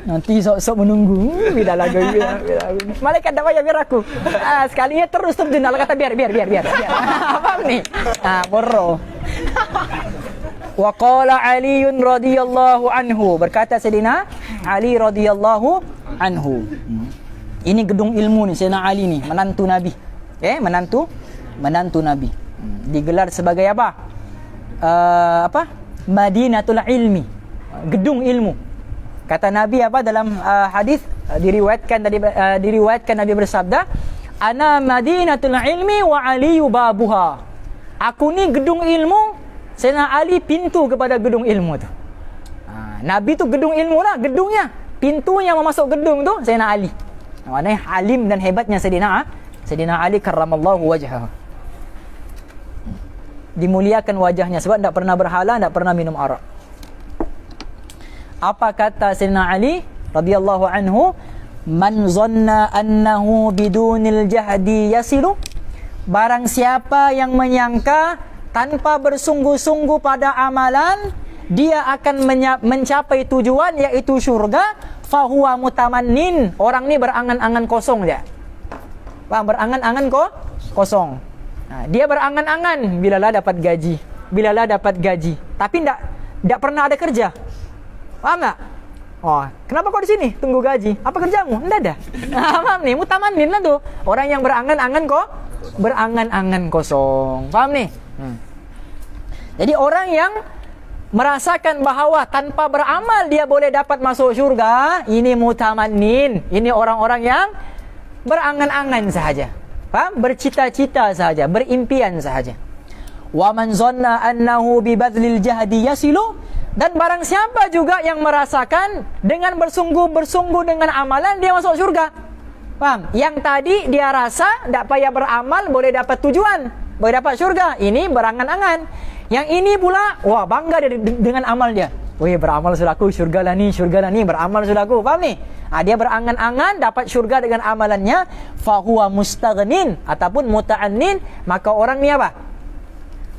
Nanti sok-sok menunggu. Bila lagu. Malaikat tak payah biar aku. Sekalinya terus terjun. Allah kata biar. Faham ni? Boro. Wa qala Ali radhiyallahu anhu, berkata Sayyidina Ali radhiyallahu anhu. Ini gedung ilmu ni, Sayyidina Ali ni, menantu Nabi. Menantu Nabi. Digelar sebagai apa? Madinatul ilmi, gedung ilmu. Kata Nabi apa dalam hadis diriwayatkan Nabi bersabda, ana madinatul ilmi wa aliyu babuha. Aku ni gedung ilmu, Sayyidina Ali pintu kepada gedung ilmu tu. Nabi tu gedung ilmu lah, gedungnya. Pintunya mau masuk gedung tu Sayyidina Ali. Maknanya alim dan hebatnya Sayyidina Ali karramallahu wajhahu. dimuliakan wajahnya sebab tak pernah berhala, tak pernah minum arak. Apa kata Sayyidina Ali radhiyallahu anhu? Man zanna annahu bidunil jahdi yasilu, barang siapa yang menyangka tanpa bersungguh-sungguh pada amalan dia akan mencapai tujuan iaitu syurga, fahuwa mutamannin, orang ni berangan-angan kosong dia. Faham? Berangan-angan kosong. Dia berangan-angan bilalah dapat gaji, bilalah dapat gaji, tapi tak pernah ada kerja. Faham tak? Oh, kenapa kau di sini tunggu gaji? Apa kerjamu? Tidak ada. Paham ni? Mutamannin lah tu. Orang yang berangan-angan berangan-angan kosong. Faham ni? Jadi orang yang merasakan bahawa tanpa beramal dia boleh dapat masuk syurga, ini mutamannin. Ini orang-orang yang berangan-angan sahaja. Faham? Bercita-cita sahaja, berimpian sahaja. Wa man zanna annahu bi badlil jahdi yasilu, dan barang siapa juga yang merasakan dengan bersungguh-bersungguh dengan amalan dia masuk syurga. Faham? Yang tadi dia rasa tak payah beramal boleh dapat tujuan, boleh dapat syurga. Ini berangan-angan. Yang ini pula, wah bangga dia dengan amal dia. Weh, beramal sudah aku, syurga lah ni, beramal sudah aku. Faham ni? Dia berangan-angan dapat syurga dengan amalannya. Fahuwa mustaghnin ataupun muta'annin, maka orang ni apa?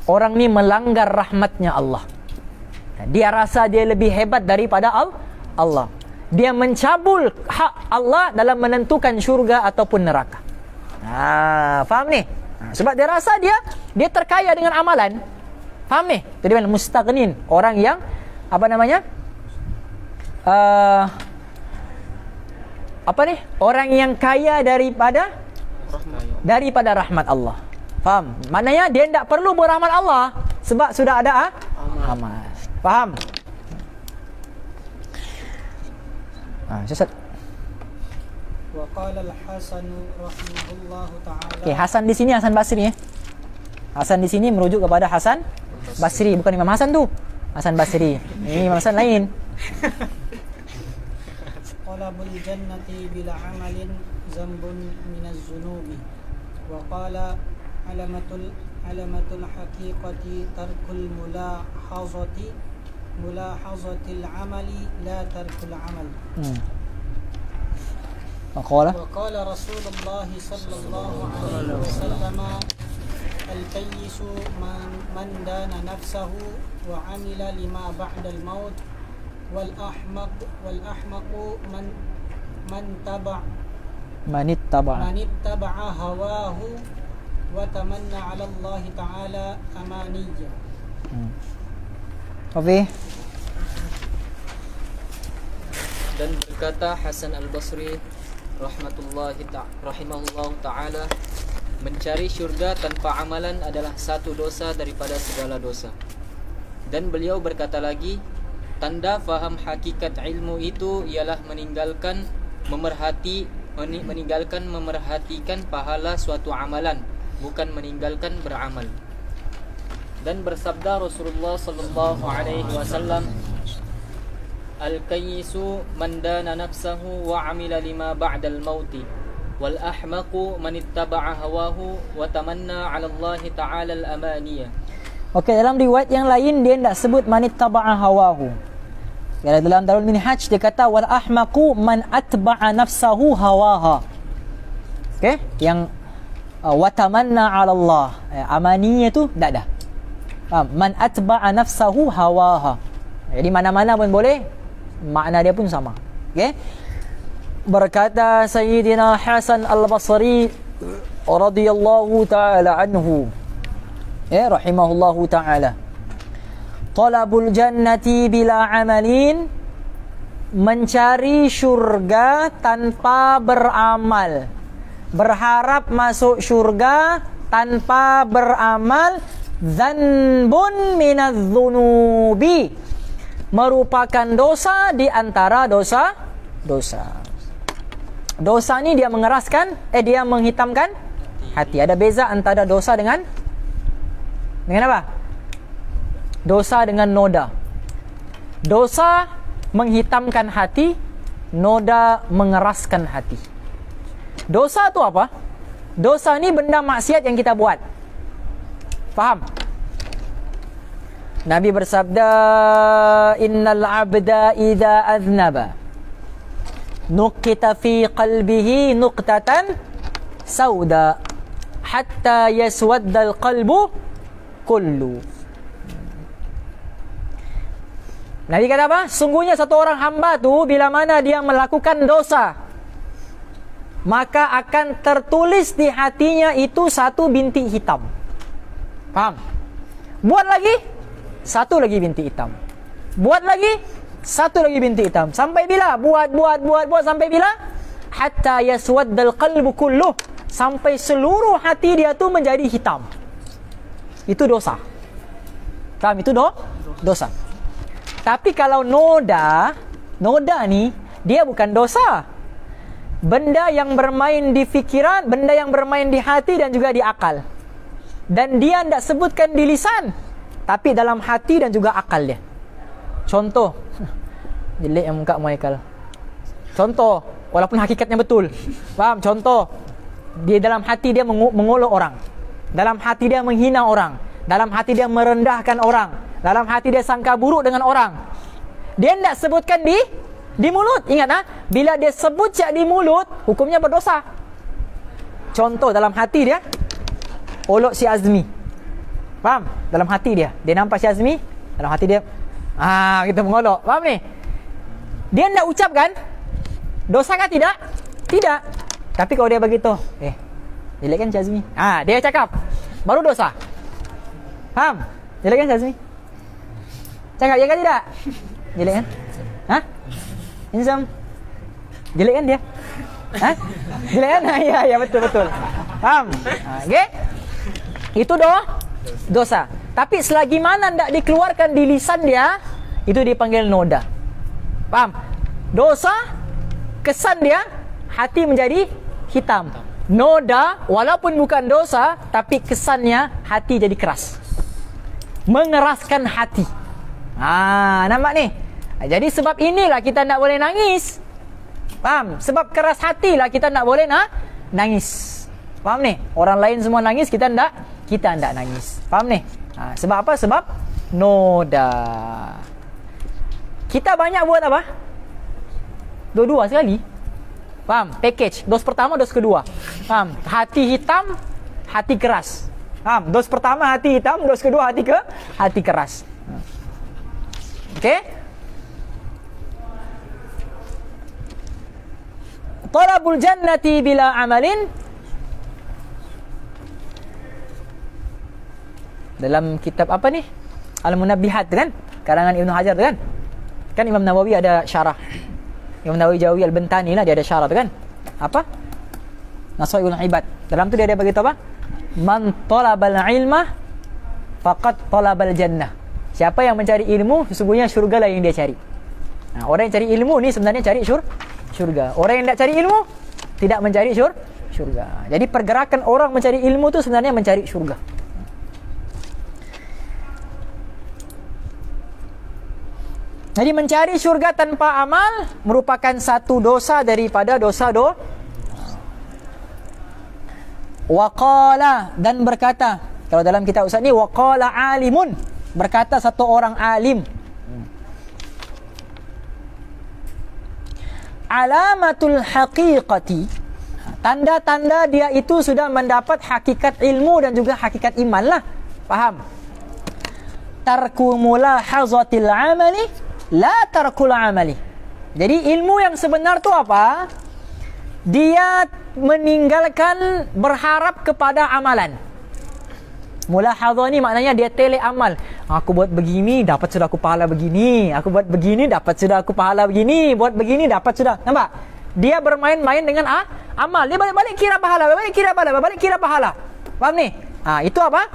Orang ni melanggar rahmatnya Allah. Dia rasa dia lebih hebat daripada Allah. Dia mencabul hak Allah dalam menentukan syurga ataupun neraka. Faham ni? Sebab dia rasa dia terkaya dengan amalan. Faham ni? Jadi mana mustaghnin, orang yang apa namanya? Orang yang kaya daripada rahmat Allah. Faham? Maknanya dia tidak perlu berahmat Allah sebab sudah ada amal. Faham? Sesat. Wa qala al-Hasan rahimahullahu ta'ala. Okey, Hasan di sini Hasan Basri Hasan di sini merujuk kepada Hasan Basri, bukan Imam Hasan tu. Hasan Basri. Ini Imam Hasan lain. Talabul jannati bila amalin zambun minaz zunubi. Wa qala alamatul haqiqati tarkul mulahazatil amali la tarkul amal. Wa qala Rasulullah sallallahu alaihi wasallam al-kayyisu man dana nafsahu wa amila lima ba'dal maut wal ahmaqu man ittaba'a hawahu wa tamanna 'ala Allah ta'ala amaniyya. Dan berkata Hasan al-Basri rahimahullah ta'ala, mencari syurga tanpa amalan adalah satu dosa daripada segala dosa. Dan beliau berkata lagi, tanda faham hakikat ilmu itu ialah meninggalkan memerhatikan pahala suatu amalan, bukan meninggalkan beramal. Dan bersabda Rasulullah sallallahu alaihi wasallam, al-kayyisu man dana nafsahu wa amila lima ba'dal mauti wal ahmaqu man ittaba'a hawahu wa tamanna 'ala Allah ta'ala al-amaniyah. Okey, dalam riwayat yang lain dia tidak sebut man ittaba'a hawahu. Dalam Darul Minhaj dia kata wal ahmaqu man atba'a nafsahu hawaha. Okey, yang wa tamanna 'ala Allah, amaniyah tu tak ada. Man atba'a nafsahu hawaha. Jadi mana-mana pun boleh, makna dia pun sama. Okey. Berkata Sayyidina Hasan al-Basri radhiyallahu ta'ala anhu, rahimahullahu ta'ala, talabul jannati bila amalin, mencari syurga tanpa beramal, berharap masuk syurga tanpa beramal, dzanbun minadz-dzunubi, merupakan dosa di antara dosa. Dosa ni dia mengeraskan, dia menghitamkan hati. Ada beza antara dosa dengan apa? Dosa dengan noda. Dosa menghitamkan hati, noda mengeraskan hati. Dosa tu apa? Dosa ni benda maksiat yang kita buat. Faham? Nabi bersabda, innal abda idza aznaba nuqita fi qalbihi nuqtatan sauda hatta yaswadda al-qalbu kullu. Nabi kata apa? Sungguhnya satu orang hamba tu bila mana dia melakukan dosa, maka akan tertulis di hatinya itu satu bintik hitam. Faham? Buat lagi, satu lagi bintik hitam. Buat lagi, satu lagi bintik hitam. Sampai bila? Buat sampai bila? Hatta yaswaddal qalbu kulluh. Sampai seluruh hati dia tu menjadi hitam. Itu dosa. Faham? Itu dosa. Tapi kalau noda ni dia bukan dosa. Benda yang bermain di fikiran, benda yang bermain di hati dan juga di akal. Dan dia tidak sebutkan di lisan, tapi dalam hati dan juga akal dia. Contoh, jelek yang muka Michael. Contoh, walaupun hakikatnya betul. Faham? Contoh, dia dalam hati dia mengolok orang. Dalam hati dia menghina orang. Dalam hati dia merendahkan orang. Dalam hati dia sangka buruk dengan orang. Dia tidak sebutkan di mulut. Ingat bila dia sebut di mulut, hukumnya berdosa. Contoh, dalam hati dia olok si Azmi. Faham? Dalam hati dia nampak si Azmi, dalam hati dia kita mengolok. Faham ni? Dia tidak ucapkan, dosa kah tidak? Tidak. Tapi kalau dia begitu, jelek kan si Azmi? Dia cakap, baru dosa. Faham? Jelek kan si Azmi? Cakap ya kan tidak? Jelek kan? Insam. Jelek kan dia? Jelek kan? Ya betul. Faham? Okay? Itu dosa. Tapi selagi mana tidak dikeluarkan di lisan dia, itu dipanggil noda. Faham? Dosa, kesan dia, hati menjadi hitam. Noda, walaupun bukan dosa, tapi kesannya hati jadi keras. Mengeraskan hati. Nampak ni? Jadi sebab inilah kita tak boleh nangis. Faham? Sebab keras hatilah kita tak boleh nangis. Faham ni? Orang lain semua nangis, kita tak nangis. Faham ni? Sebab apa? Sebab noda. Kita banyak buat apa? Dua-dua sekali. Faham? Package. Dos pertama, dos kedua. Faham? Hati hitam, hati keras. Faham? Dos pertama hati hitam, dos kedua hati keras. Okey? Talabul jannati bila amalin. Dalam kitab apa ni? Al-Munabbihat kan? Karangan Ibnu Hajar tu kan? Kan Imam Nawawi ada syarah. Imam Nawawi Jawi Al-Bantani lah, dia ada syarah tu kan? Apa? Nasaihul Ibad. Dalam tu dia ada beritahu apa? Man talabal ilma faqad talabal jannah. Siapa yang mencari ilmu, sesungguhnya syurga lah yang dia cari. Orang yang cari ilmu ni sebenarnya cari syurga. Orang yang tak cari ilmu, tidak mencari syurga. Jadi pergerakan orang mencari ilmu tu sebenarnya mencari syurga. Jadi mencari syurga tanpa amal merupakan satu dosa daripada dosa Waqala, dan berkata, kalau dalam kitab Ustaz ni, waqala alimun, berkata satu orang alim. Alamatul haqiqati, tanda-tanda dia itu sudah mendapat hakikat ilmu dan juga hakikat iman lah. Faham? Tarku mulahazatil amali la tarkul amali. Jadi ilmu yang sebenar tu apa? Dia meninggalkan berharap kepada amalan. Mulahadzah ni maknanya dia telek amal. Aku buat begini dapat sudah aku pahala begini. Aku buat begini dapat sudah aku pahala begini. Buat begini dapat sudah. Nampak? Dia bermain-main dengan amal. Dia balik-balik kira pahala. Faham ni? Itu apa?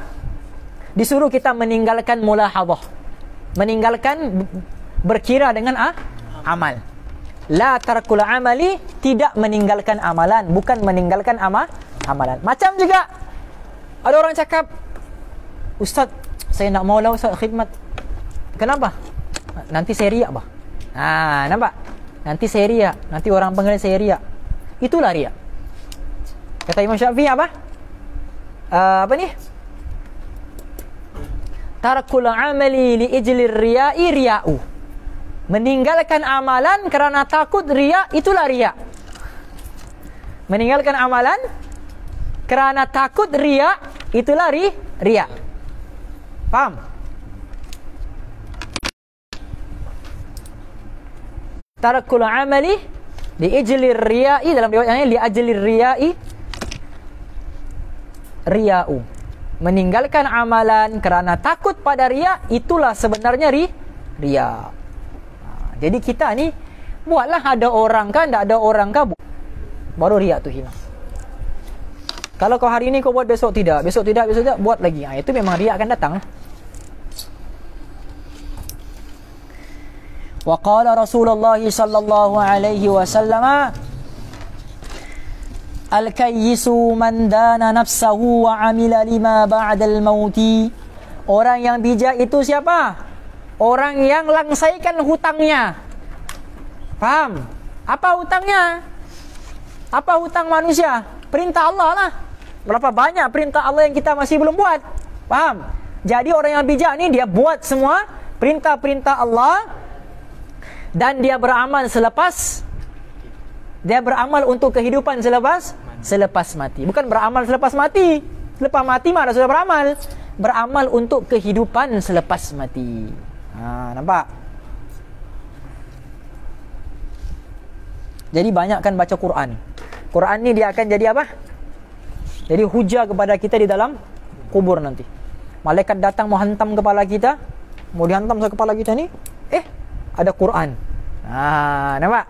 Disuruh kita meninggalkan mulahadzah. Meninggalkan berkira dengan amal. La tarkul amali, tidak meninggalkan amalan, bukan meninggalkan amalan. Macam juga ada orang cakap, Ustaz, saya nak maulah Ustaz khidmat. Kenapa? Nanti saya riak bah. Nampak? Nanti saya riak. Nanti orang panggil saya riak. Itulah riak. Kata Imam Syafi'i apa? Apa ni? Tarkul amali li ijlir riya'i riya'u. Meninggalkan amalan kerana takut riya, itulah riya. Meninggalkan amalan kerana takut riya, itulah riya. Faham? Tarakul amali li ijlir riya'i, dalam riwayat yang lain li ajlir riya'i riya'u. Meninggalkan amalan kerana takut pada riya, itulah sebenarnya riya. Jadi kita ni buatlah, ada orang kan, tak ada orang kan, baru riya tu hilang. Kalau kau hari ni kau buat, besok tidak, buat lagi. Itu memang riya akan datang. Wa qala Rasulullah sallallahu alaihi wasallam, al-kayyisu man dana nafsahu wa amila lima ba'dal mauti. Orang yang bijak itu siapa? Orang yang langsaikan hutangnya. Faham? Apa hutangnya? Apa hutang manusia? Perintah Allah lah. Berapa banyak perintah Allah yang kita masih belum buat? Faham? Jadi orang yang bijak ni, dia buat semua perintah-perintah Allah dan dia beramal selepas, dia beramal untuk kehidupan selepas mati. Bukan beramal selepas mati. Selepas mati mana sudah beramal. Beramal untuk kehidupan selepas mati. Nampak? Jadi banyakkan baca Quran. Quran ni dia akan jadi apa? Jadi hujah kepada kita di dalam kubur nanti. Malaikat datang mau hantam kepala kita, mau dihantam kepala kita ni, ada Quran. Nampak?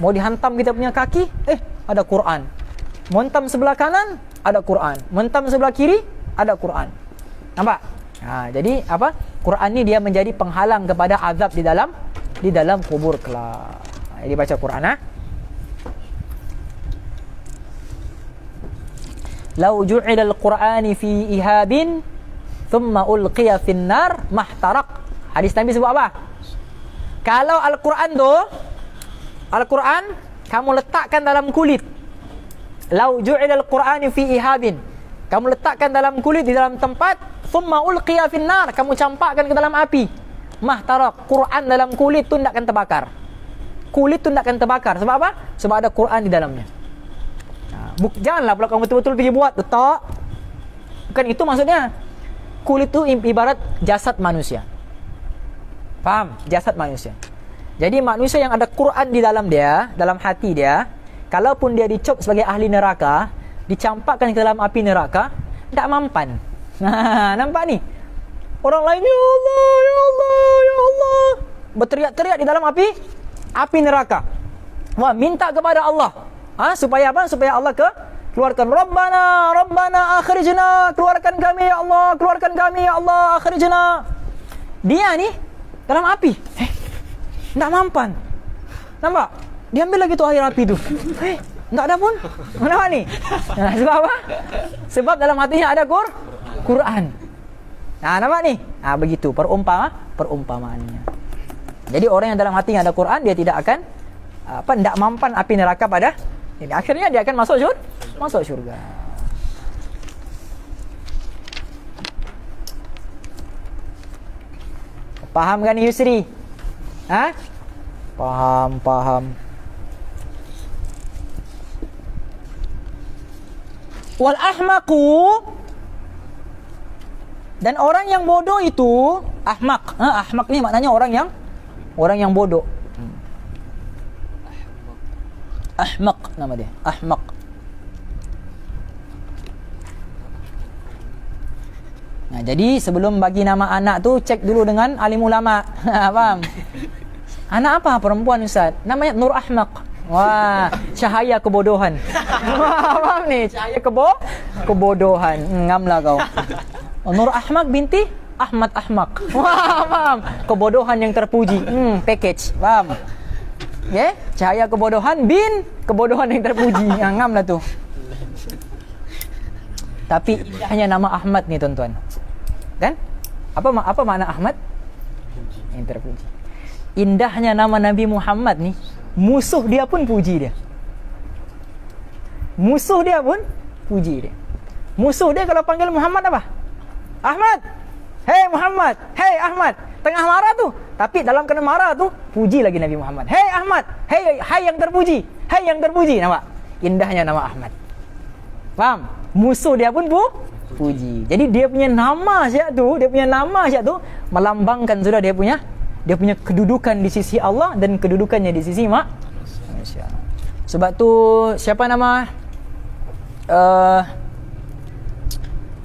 Mau dihantam kita punya kaki, ada Quran. Mau hantam sebelah kanan, ada Quran. Mau hantam sebelah kiri, ada Quran. Nampak? Jadi apa? Quran ni dia menjadi penghalang kepada azab di dalam kubur kelak. Jadi baca Quran. Lau ju'ila al-Qur'ani fi ihabin thumma ulqiya fin nar mahtaraq. Hadis Nabi sebut apa? Kalau Al-Quran tu, Al-Quran kamu letakkan dalam kulit. Lau ju'ila al-Qur'ani fi ihabin, kamu letakkan dalam kulit, di dalam tempat, thumma ulqiya fin nar, kamu campakkan ke dalam api. Mahtaraq. Quran dalam kulit tu tidak akan terbakar. Kulit tu tidak akan terbakar. Sebab apa? Sebab ada Quran di dalamnya. Janganlah pula kamu betul-betul pergi buat. Letak. Bukan itu maksudnya. Kulit tu ibarat jasad manusia. Faham? Jasad manusia. Jadi manusia yang ada Quran di dalam dia, dalam hati dia, kalaupun dia dicop sebagai ahli neraka, dicampakkan ke dalam api neraka, tak mampan. Nampak ni? Orang lain, ya Allah, ya Allah, ya Allah, berteriak-teriak di dalam api neraka. Wah, minta kepada Allah. Supaya apa? Supaya Allah keluarkan. Rabbana, Rabbana akhrijna, keluarkan kami ya Allah, keluarkan kami ya Allah, akhrijna. Dia ni dalam api. Tak mampan. Nampak? Diambil lagi tu air api tu. Tak ada pun. Nampak ni? Sebab apa? Sebab dalam hatinya ada Quran. Nampak ni? Begitu perumpamaannya. Jadi orang yang dalam hatinya ada Quran, dia tidak akan tidak mampan api neraka pada ini. Akhirnya dia akan masuk syurga. Faham kan Yusri? Faham. Wal ahmaqu, dan orang yang bodoh itu ahmaq. Ahmaq ni maknanya orang yang bodoh. Ahmaq nama dia. Ahmaq. Jadi sebelum bagi nama anak tu, cek dulu dengan alim ulama. Faham? Anak apa perempuan Ustaz? Namanya Nur Ahmaq. Wah, cahaya kebodohan. Faham ni? Cahaya kebodohan. Ngamlah kau. Nur Ahmaq binti Ahmad Ahmaq. Wah, faham? Kebodohan yang terpuji. Package. Faham? Cahaya kebodohan bin kebodohan yang terpuji. Ngamlah tu. Tapi indahnya nama Ahmad ni tuan-tuan. Kan? Apa makna Ahmad? Yang terpuji. Indahnya nama Nabi Muhammad ni, musuh dia pun puji dia. Musuh dia pun puji dia. Musuh dia kalau panggil Muhammad apa? Ahmad. Hei Muhammad, hei Ahmad. Tengah marah tu. Tapi dalam kena marah tu, puji lagi Nabi Muhammad. Hei Ahmad, hai yang terpuji. Hai yang terpuji. Nampak? Indahnya nama Ahmad. Faham? Musuh dia pun puji. Jadi dia punya nama siap tu, melambangkan sudah dia punya kedudukan di sisi Allah dan kedudukannya di sisi manusia. Sebab tu siapa nama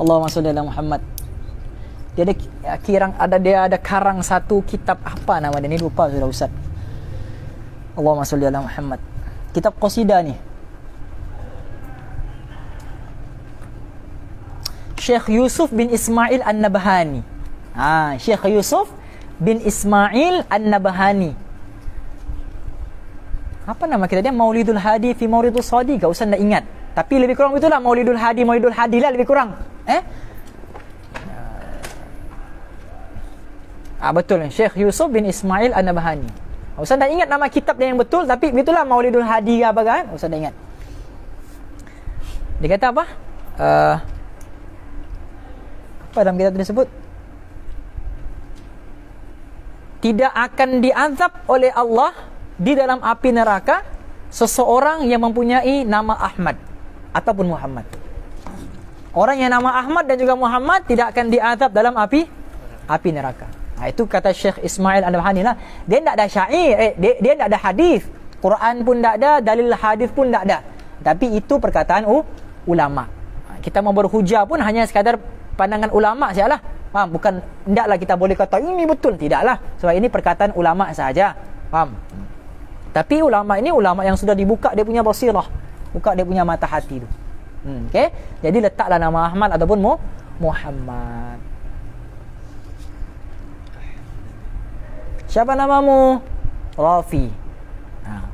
Allahumma shalli ala Muhammad. Dia ada karang satu kitab, apa nama dia ni, lupa sudah Ustaz. Allahumma shalli ala Muhammad. Kitab qasidah ni. Syekh Yusuf bin Ismail An-Nabhani. Syekh Yusuf bin Ismail An-Nabhani. Apa nama kita dia? Maulidul Hadi fi Mauridus Sadi. Gak usah nak ingat. Tapi lebih kurang itulah Maulidul Hadi lah lebih kurang. Betul, Syekh Yusuf bin Ismail An-Nabhani. Usah nak ingat nama kitab dia yang betul, tapi itulah Maulidul Hadi ke apa kan? Usah nak ingat. Dia kata apa? Apa dalam kitab tersebut? Tidak akan diazab oleh Allah di dalam api neraka seseorang yang mempunyai nama Ahmad ataupun Muhammad. Orang yang nama Ahmad dan juga Muhammad tidak akan diazab dalam api neraka. Itu kata Syekh Ismail An-Nabhani lah. Dia tak ada syair, dia tak ada hadis. Quran pun tak ada, dalil hadis pun tak ada. Tapi itu perkataan ulama. Kita mau berhujah pun hanya sekadar pandangan ulama sajalah. Faham? Bukan hendaklah kita boleh kata ini betul, tidaklah. Sebab ini perkataan ulama saja. Faham? Tapi ulama ini ulama yang sudah dibuka dia punya basirah, buka dia punya mata hati tu. Okey. Jadi letaklah nama Ahmad ataupun Muhammad. Siapa namamu? Rafi.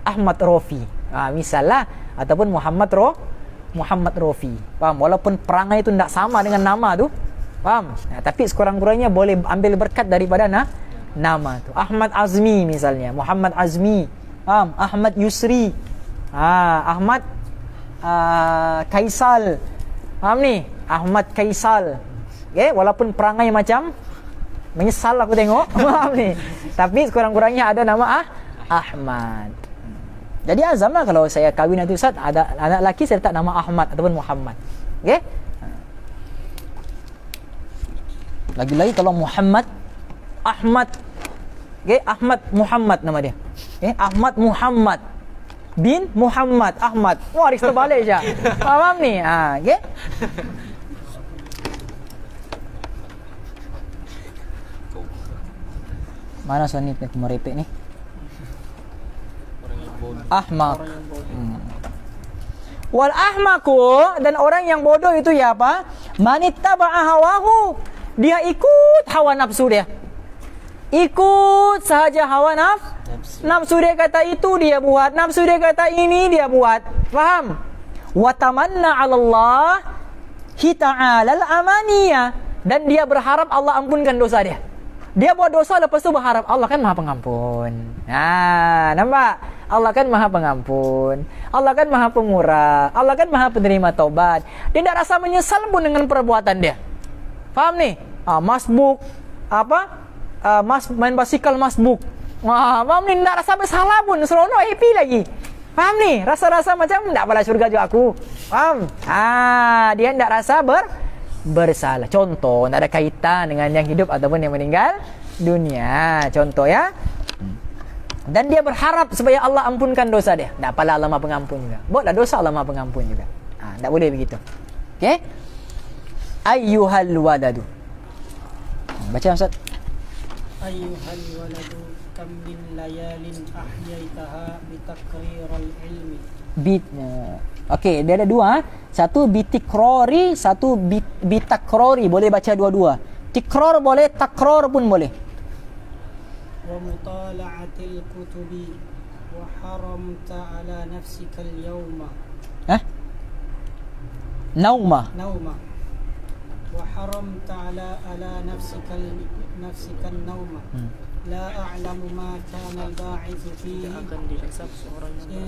Ahmad Rafi. Misalnya ataupun Muhammad Rafi. Faham? Walaupun perangai itu tidak sama dengan nama tu. Faham? Tapi sekurang-kurangnya boleh ambil berkat daripada nama tu. Ahmad Azmi misalnya, Muhammad Azmi. Faham? Ahmad Yusri. Ahmad Kaisal. Faham ni? Ahmad Kaisal. Okay? Walaupun perangai macam menyesal aku tengok. Faham ni? Tapi sekurang-kurangnya ada nama Ahmad. Jadi azamlah kalau saya kahwin nanti Ustaz, ada anak lelaki saya letak nama Ahmad ataupun Muhammad. Okey? Lagi-lagi kalau Muhammad Ahmad. Okey, Ahmad Muhammad nama dia. Okey, Ahmad Muhammad bin Muhammad Ahmad. Waris terbalik je. Faham ni? Okey? Mana Sony merepek ni? Ahmak. Wal ahmaku, dan orang yang bodoh itu ya apa? Manittaba'a hawahu. Dia ikut hawa nafsu dia. Ikut sahaja hawa nafsu dia kata itu dia buat, nafsu dia kata ini dia buat. Faham? Wa tamanna 'ala Allah ta'ala al-amaniyah, dan dia berharap Allah ampunkan dosa dia. Dia buat dosa lepas tu berharap Allah kan Maha Pengampun. Nampak? Allah kan Maha Pengampun. Allah kan Maha Pemurah. Allah kan Maha Penerima taubat. Dia tak rasa menyesal pun dengan perbuatan dia. Faham ni? Masbuk main basikal masbuk. Faham ni? Tak rasa bersalah pun, seronok, happy lagi. Faham ni? Rasa-rasa macam tak apalah syurga juga aku. Faham? Dia tak rasa bersalah. Contoh, tak ada kaitan dengan yang hidup ataupun yang meninggal dunia. Contoh ya. Dan dia berharap supaya Allah ampunkan dosa dia. Tak apalah, Allah Maha Pengampun juga. Buatlah dosa, Allah Maha Pengampun juga. Tak boleh begitu. Okey? Ayyuhal waladu. Baca Ustaz. Ayyuhal waladu kam min layalin ahyaitaha bitakriral ilmi. Okey, dia ada dua. Satu bitikrori, satu bitakrori. Boleh baca dua-dua. Tikror boleh, takror pun boleh. Wa mutala'atil kutubi wa haramta ala nafsika al-yawma. Nauma. Wa haramta ala nafsika an-nawma. La a'lamu ma kana al-ba'ithu fihi. Akan dihisab seorang yang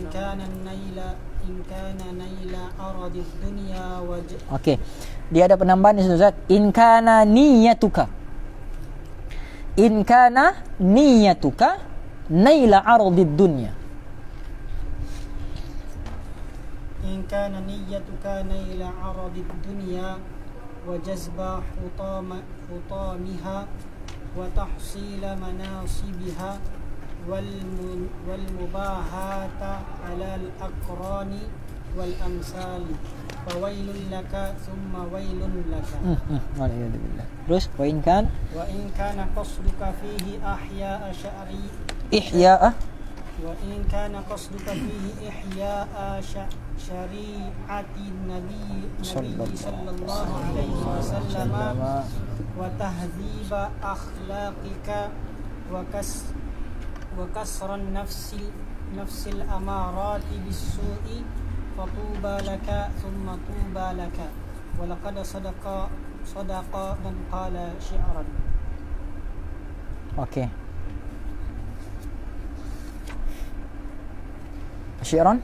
in kana naila aradid dunya wa. Okey. Dia ada penambahan di situ Ustaz. In kana niyatuka. In kana niyyatuka naila 'ardid dunya. إن كان نيتك نيل عرض الدنيا وجذب حطامها وتحصيل مناصبها والمباهاة على الأقران والأمثال فويل لك ثم ويل لك. والعياذ بالله. Terus وإن كان قصدك فيه وإن كان قصدك فيه إحياء شريعة النبي صلى الله عليه وسلم وتهذيب أخلاقك وكسر النفس الأمارات بالسوء فطوبى لك ثم طوبى لك ولقد صدق من قال شعرا. Okey. Syi'ran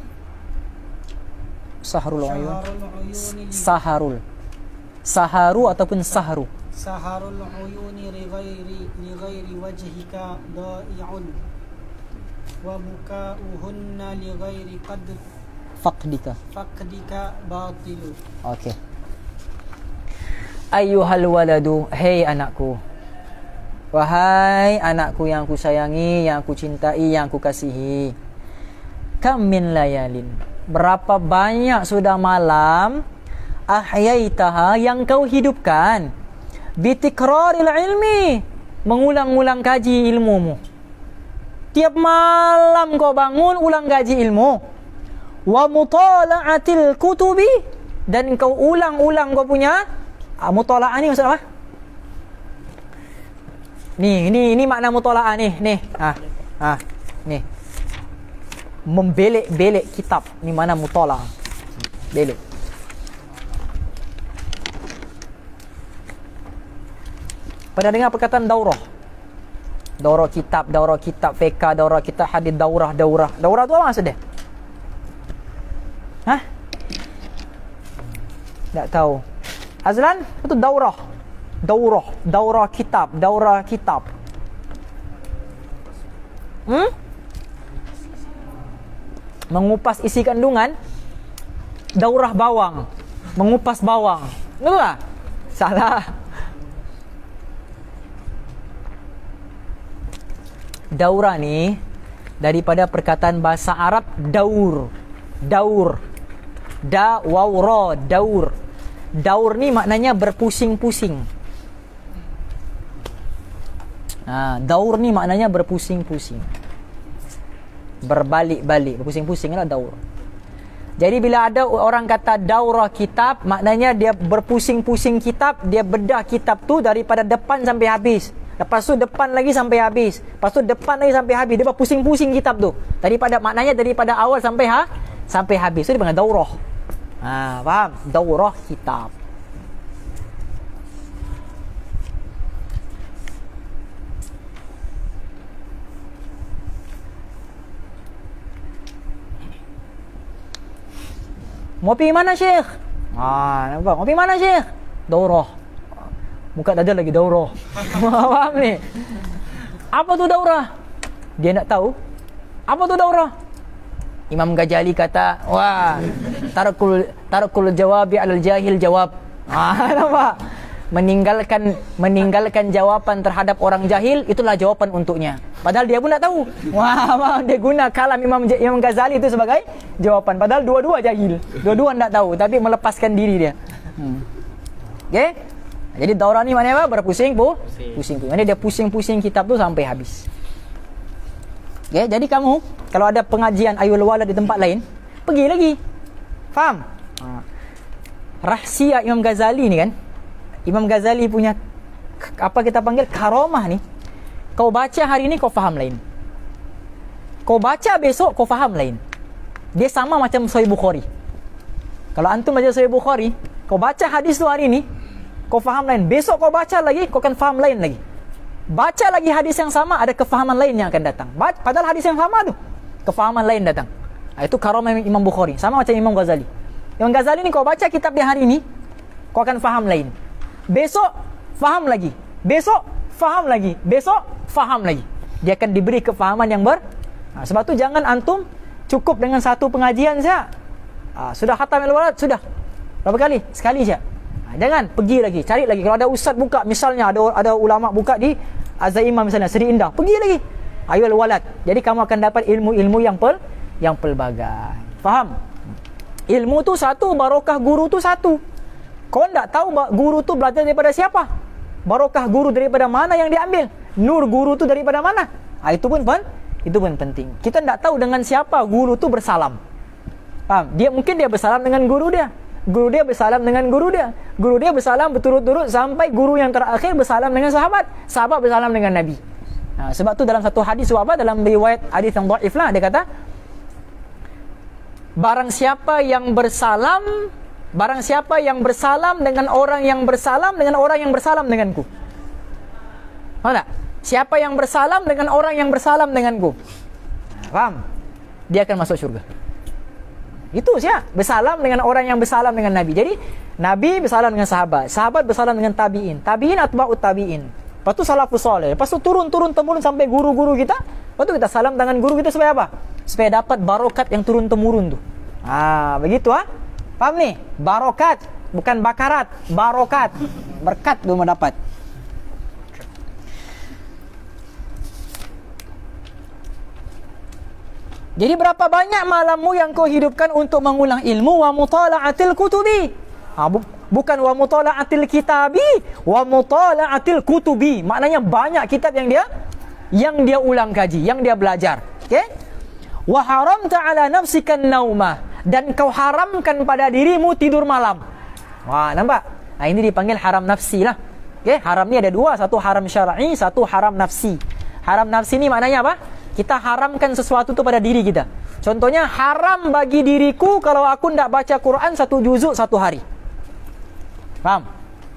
Saharul Uyun. Saharu ataupun sahru. Saharul uyuni li ghairi wajhika da'i'un wa buka'uhunna li ghairi faqdika batilu. Okey. Ayyuhal waladu, hey anakku. Wahai anakku yang aku sayangi, yang aku cintai, yang aku kasihi. Kam min layalin, berapa banyak sudah malam ahyaitaha yang kau hidupkan bitikraril ilmi, mengulang-ulang kaji ilmumu. Tiap malam kau bangun ulang kaji ilmu. Wa mutala'atil kutubi, dan kau ulang-ulang kau punya mutala'ah ni maksud apa? Ni makna mutala'ah ni. Nih. Membelek-belek kitab. Ni mana mutala'. Belek. Pernah dengar perkataan daurah? Daurah kitab fiqh, daurah kitab hadis, daurah. Daurah tu apa maksud dia? Hah? Tak tahu. Azlan, itu daurah. Daurah kitab. Mengupas isi kandungan. Daurah bawang, mengupas bawang. Betul tak? Salah. Daurah ni daripada perkataan bahasa Arab daur. Daur. Daur ni maknanya berpusing-pusing. Daur ni maknanya berpusing-pusing, berbalik-balik, berpusing-pusing lah daur. Jadi bila ada orang kata daurah kitab, maknanya dia berpusing-pusing kitab, dia bedah kitab tu daripada depan sampai habis. Lepas tu depan lagi sampai habis. Lepas tu depan lagi sampai habis. Dia berpusing-pusing kitab tu. Maknanya daripada awal sampai habis. So dia panggil daurah. Faham? Daurah kitab. Mau pergi mana Syekh? Nampak? Mau pergi mana Syekh? Daurah. Muka dada lagi daurah. Faham ni? Apa tu daurah? Dia nak tahu. Apa tu daurah? Imam Ghazali kata, wah, tarakul jawabi alal jahil jawab. Nampak? Meninggalkan jawapan terhadap orang jahil, itulah jawapan untuknya. Padahal dia pun tak tahu. Wah, dia guna kalam Imam Ghazali itu sebagai jawapan. Padahal dua-dua jahil. Dua-dua tak tahu, tapi melepaskan diri dia. Okey? Jadi daurah ni maknanya apa? Berpusing-pusing. Maknanya dia pusing-pusing kitab tu sampai habis. Okay? Jadi kamu kalau ada pengajian Ayyul Walad di tempat lain, pergi lagi. Faham? Rahsia Imam Ghazali ni kan, Imam Ghazali punya apa kita panggil karamah ni. Kau baca hari ni kau faham lain, kau baca besok kau faham lain. Dia sama macam Sahih Bukhari. Kalau antum baca Sahih Bukhari, kau baca hadis tu hari ni, kau faham lain. Besok kau baca lagi, kau akan faham lain lagi. Baca lagi hadis yang sama, ada kefahaman lain yang akan datang. Padahal hadis yang sama tu, kefahaman lain datang. Itu karamah Imam Bukhari. Sama macam Imam Ghazali. Imam Ghazali ni kau baca kitab dia hari ni, kau akan faham lain. Besok faham lagi. Besok faham lagi. Besok, faham lagi. Dia akan diberi kefahaman yang sebab tu jangan antum cukup dengan satu pengajian saja. Sudah khatam al-walad, sudah. Berapa kali? Sekali saja. Jangan, pergi lagi, cari lagi. Kalau ada ustaz buka, misalnya ada ulama buka di Azzaimah misalnya, Seri Indah, pergi lagi. Ayu al-walad. Jadi kamu akan dapat ilmu-ilmu yang pelbagai. Faham? Ilmu tu satu, barokah guru tu satu. Kau tak tahu guru tu belajar daripada siapa? Barokah guru daripada mana yang diambil? Nur guru tu daripada mana? Itu pun penting. Kita tak tahu dengan siapa guru tu bersalam. Faham? Mungkin dia bersalam dengan guru dia. Guru dia bersalam dengan guru dia. Guru dia bersalam berturut-turut sampai guru yang terakhir bersalam dengan sahabat. Sahabat bersalam dengan Nabi. Sebab tu dalam satu hadis sahabat, dalam riwayat hadis yang dhaif lah, dia kata, barang siapa yang bersalam dengan orang yang bersalam denganku. Faham tak? Siapa yang bersalam dengan orang yang bersalam denganku. Faham? Dia akan masuk syurga. Itu saja. Bersalam dengan orang yang bersalam dengan Nabi. Jadi Nabi bersalam dengan sahabat, sahabat bersalam dengan tabi'in, tabi'in atba'ut tabi'in. Lepas tu salafus saleh. Lepas tu turun temurun sampai guru-guru kita. Lepas tu kita salam dengan guru kita supaya apa? Supaya dapat barokat yang turun temurun tu. Begitu Faham ni? Barokat, bukan bakarat, barokat. Berkat tu mendapat. Jadi berapa banyak malammu yang kau hidupkan untuk mengulang ilmu? Wa mutala'atil kutubi. Bukan wa mutala'atil kitabi, wa mutala'atil kutubi. Maknanya banyak kitab yang dia ulang kaji, yang dia belajar. Okey? Wa haramta ala nafsika nauma, dan kau haramkan pada dirimu tidur malam. Wah, nampak? Ini dipanggil haram nafsi lah. Okey, haram ni ada dua, satu haram syar'i, satu haram nafsi. Haram nafsi ni maknanya apa? Kita haramkan sesuatu tu pada diri kita. Contohnya, haram bagi diriku kalau aku tidak baca Quran 1 juzuk 1 hari. Faham?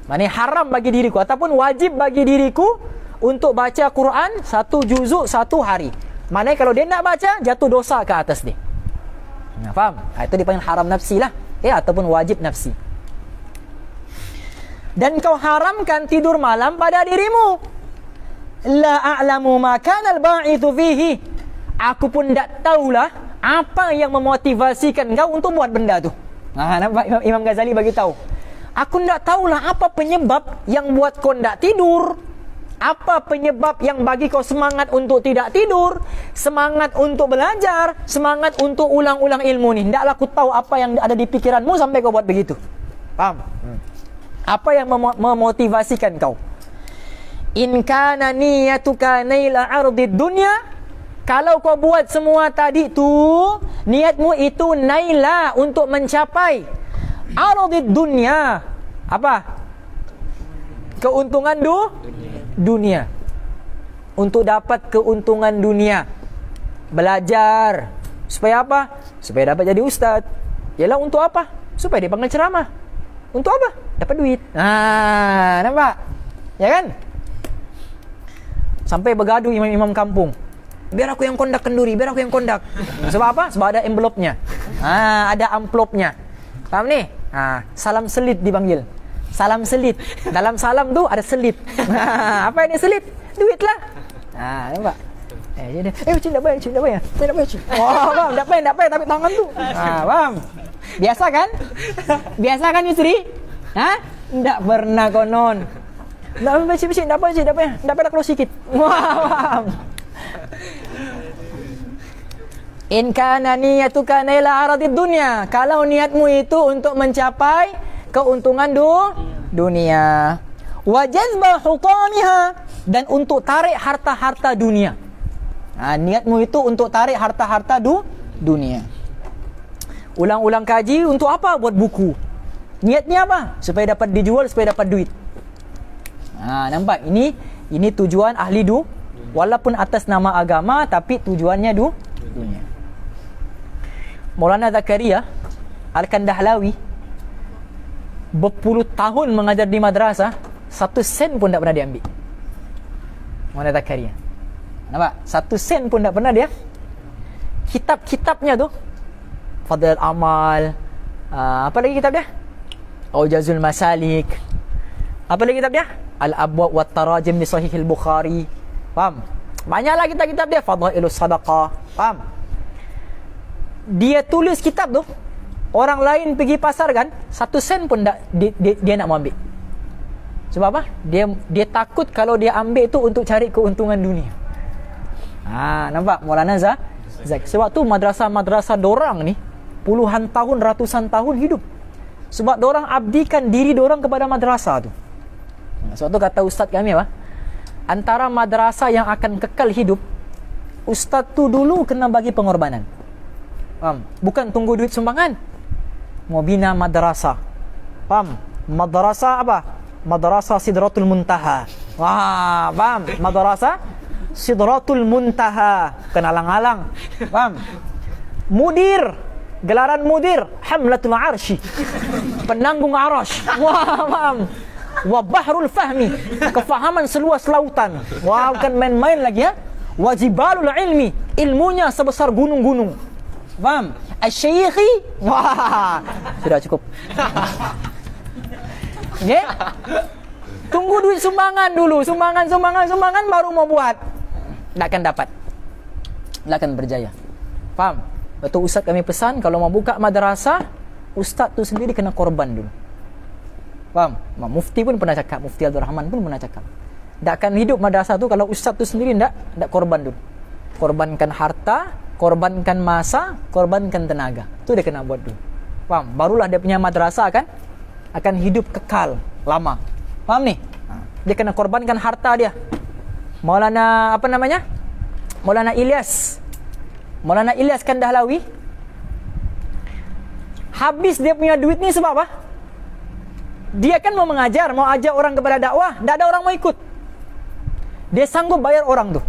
Maknanya haram bagi diriku, ataupun wajib bagi diriku untuk baca Quran 1 juzuk 1 hari. Maknanya kalau dia nak baca, jatuh dosa ke atas dia. Faham? Itu dipanggil haram nafsi lah. Ataupun wajib nafsi. Dan kau haramkan tidur malam pada dirimu. La a'lamu ma kana al-ba'ithu fihi. Aku pun tak tahulah apa yang memotivasikan kau untuk buat benda tu. Nampak Imam Ghazali bagi tahu. Aku tak tahulah apa penyebab yang buat kau tak tidur. Apa penyebab yang bagi kau semangat untuk tidak tidur, semangat untuk belajar, semangat untuk ulang-ulang ilmu ni. Taklah aku tahu apa yang ada di pikiranmu sampai kau buat begitu. Faham? Apa yang memotivasikan kau? In kana niyatuka naila ardid dunya, kalau kau buat semua tadi tu, niatmu itu naila, untuk mencapai ardid dunya. Apa? Keuntungan dunia. Untuk dapat keuntungan dunia. Belajar. Supaya apa? Supaya dapat jadi ustaz. Yalah, untuk apa? Supaya dia panggil ceramah. Untuk apa? Dapat duit. Nampak? Ya kan? Sampai bergaduh imam-imam kampung. Biar aku yang kondak kenduri, biar aku yang kondak. Sebab apa? Sebab ada envelope-nya. Ada amplopnya. Faham ni? Salam selit dipanggil. Salam selit. Dalam salam tu ada selit. Apa ini selit? Duit lah. Nampak? Cik tak payah, cik tak payah. Cik tak payah, cik. Faham? Tak payah, tapi tangan tu. Faham? Biasa kan? Biasa kan Yusri? Tak pernah konon. Tak apa, cik, tak apa, cik, tak payah. Tak payah, keluar sikit. Faham? In kana niyatuka naila aradid dunya, kalau niatmu itu untuk mencapai keuntungan dunia. Wa jazba hutamiha, dan untuk tarik harta-harta dunia. Niatmu itu untuk tarik harta-harta dunia. Ulang-ulang kaji untuk apa? Buat buku. Niatnya apa? Supaya dapat dijual, supaya dapat duit. Nampak? Ini tujuan ahli walaupun atas nama agama, tapi tujuannya dunia. Maulana Zakaria Al-Kandahlawi berpuluh tahun mengajar di madrasah, 1 sen pun tak pernah diambil. Maulana Zakaria, nampak? 1 sen pun tak pernah dia. Kitab-kitabnya tu, Fadl Amal, apa lagi kitab dia? Aujazul Masalik. Apa lagi kitab dia? Al-Abwab wa Tarajim di Sahih Al-Bukhari. Faham? Banyaklah kitab-kitab dia, Fadailus Sadaqah. Faham? Dia tulis kitab tu, orang lain pergi pasar kan, 1 sen pun tak, dia nak ambil. Sebab apa? Dia takut kalau dia ambil tu untuk cari keuntungan dunia. Nampak Maulana Zak. Sebab tu madrasah-madrasah dorang ni puluhan tahun, ratusan tahun hidup. Sebab dorang abdikan diri dorang kepada madrasah tu. Sebab tu kata ustaz kami apa? Antara madrasah yang akan kekal hidup, ustaz tu dulu kena bagi pengorbanan. Faham? Bukan tunggu duit sumbangan. Mau bina madrasah. Faham? Madrasah apa? Madrasah Sidratul Muntaha. Wah, faham? Madrasah Sidratul Muntaha. Kenalang-alang. Faham? Mudir. Gelaran mudir. Hamlatul Arsy. Penanggung Arash. Wah, faham? Wa Bahrul Fahmi. Kefahaman seluas lautan. Wah, bukan main-main lagi ya. Wajibalul Ilmi. Ilmunya sebesar gunung-gunung. Faham? Asy-Syaikhi. Wah, sudah cukup. Okay? Tunggu duit sumbangan dulu. Sumbangan baru mau buat. Takkan dapat. Takkan berjaya. Faham? Betul ustaz kami pesan, kalau mau buka madrasah, ustaz tu sendiri kena korban dulu. Faham? Mufti pun pernah cakap, Mufti Abdul Rahman pun pernah cakap. Takkan hidup madrasah tu kalau ustaz tu sendiri tak korban dulu. Korbankan harta, korbankan masa, korbankan tenaga. Tu dia kena buat dulu. Faham? Barulah dia punya madrasah akan hidup kekal lama. Faham ni? Dia kena korbankan harta dia. Maulana apa namanya? Maulana Ilyas Kandahlawi habis dia punya duit ni sebab apa? Dia kan mau mengajar, mau ajak orang kepada dakwah, tak ada orang mau ikut. Dia sanggup bayar orang tu.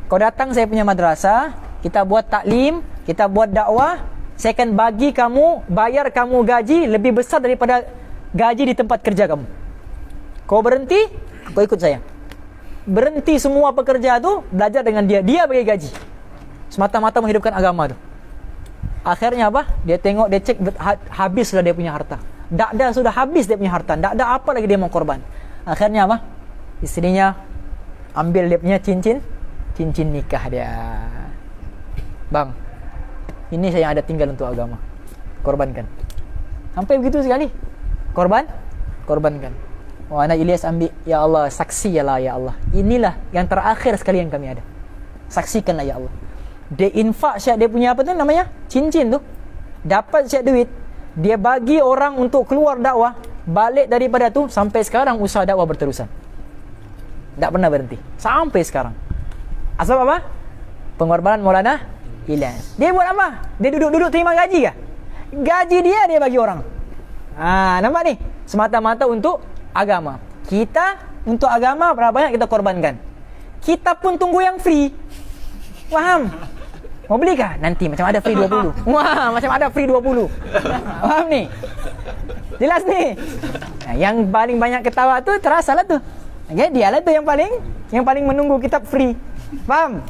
Kau datang saya punya madrasah, kita buat taklim, kita buat dakwah, saya akan bagi kamu, bayar kamu gaji lebih besar daripada gaji di tempat kerja kamu. Kau berhenti, kau ikut saya. Berhenti semua pekerja tu, belajar dengan dia bagi gaji. Semata-mata menghidupkan agama tu. Akhirnya apa? Dia tengok, dia cek, habislah dia punya harta. Sudah habis dia punya harta. Tak ada apa lagi dia mau korban. Akhirnya apa? Isterinya ambil dia punya cincin nikah dia. Bang, ini saya yang ada tinggal untuk agama. Korbankan. Sampai begitu sekali. Korbankan. Oh, anak Ilyas ambil. Ya Allah, saksi ya Allah. Inilah yang terakhir sekali yang kami ada. Saksikanlah ya Allah. Dia infak siap dia punya apa tu namanya? Cincin tu. Dapat siap duit. Dia bagi orang untuk keluar dakwah. Balik daripada tu sampai sekarang usaha dakwah berterusan. Tak pernah berhenti. Sampai sekarang. Asal apa? Pengorbanan Maulana Ilyas. Dia buat apa? Dia duduk-duduk terima gaji kah? Gaji dia bagi orang. Nampak ni? Semata-mata untuk agama. Kita untuk agama berapa banyak kita korbankan. Kita pun tunggu yang free. Faham? Mau beli kah? Nanti macam ada free 20. Wah, macam ada free 20. Faham ni? Jelas ni? Yang paling banyak ketawa tu terasa lah tu. Okay, dialah tu yang paling menunggu kitab free. Faham?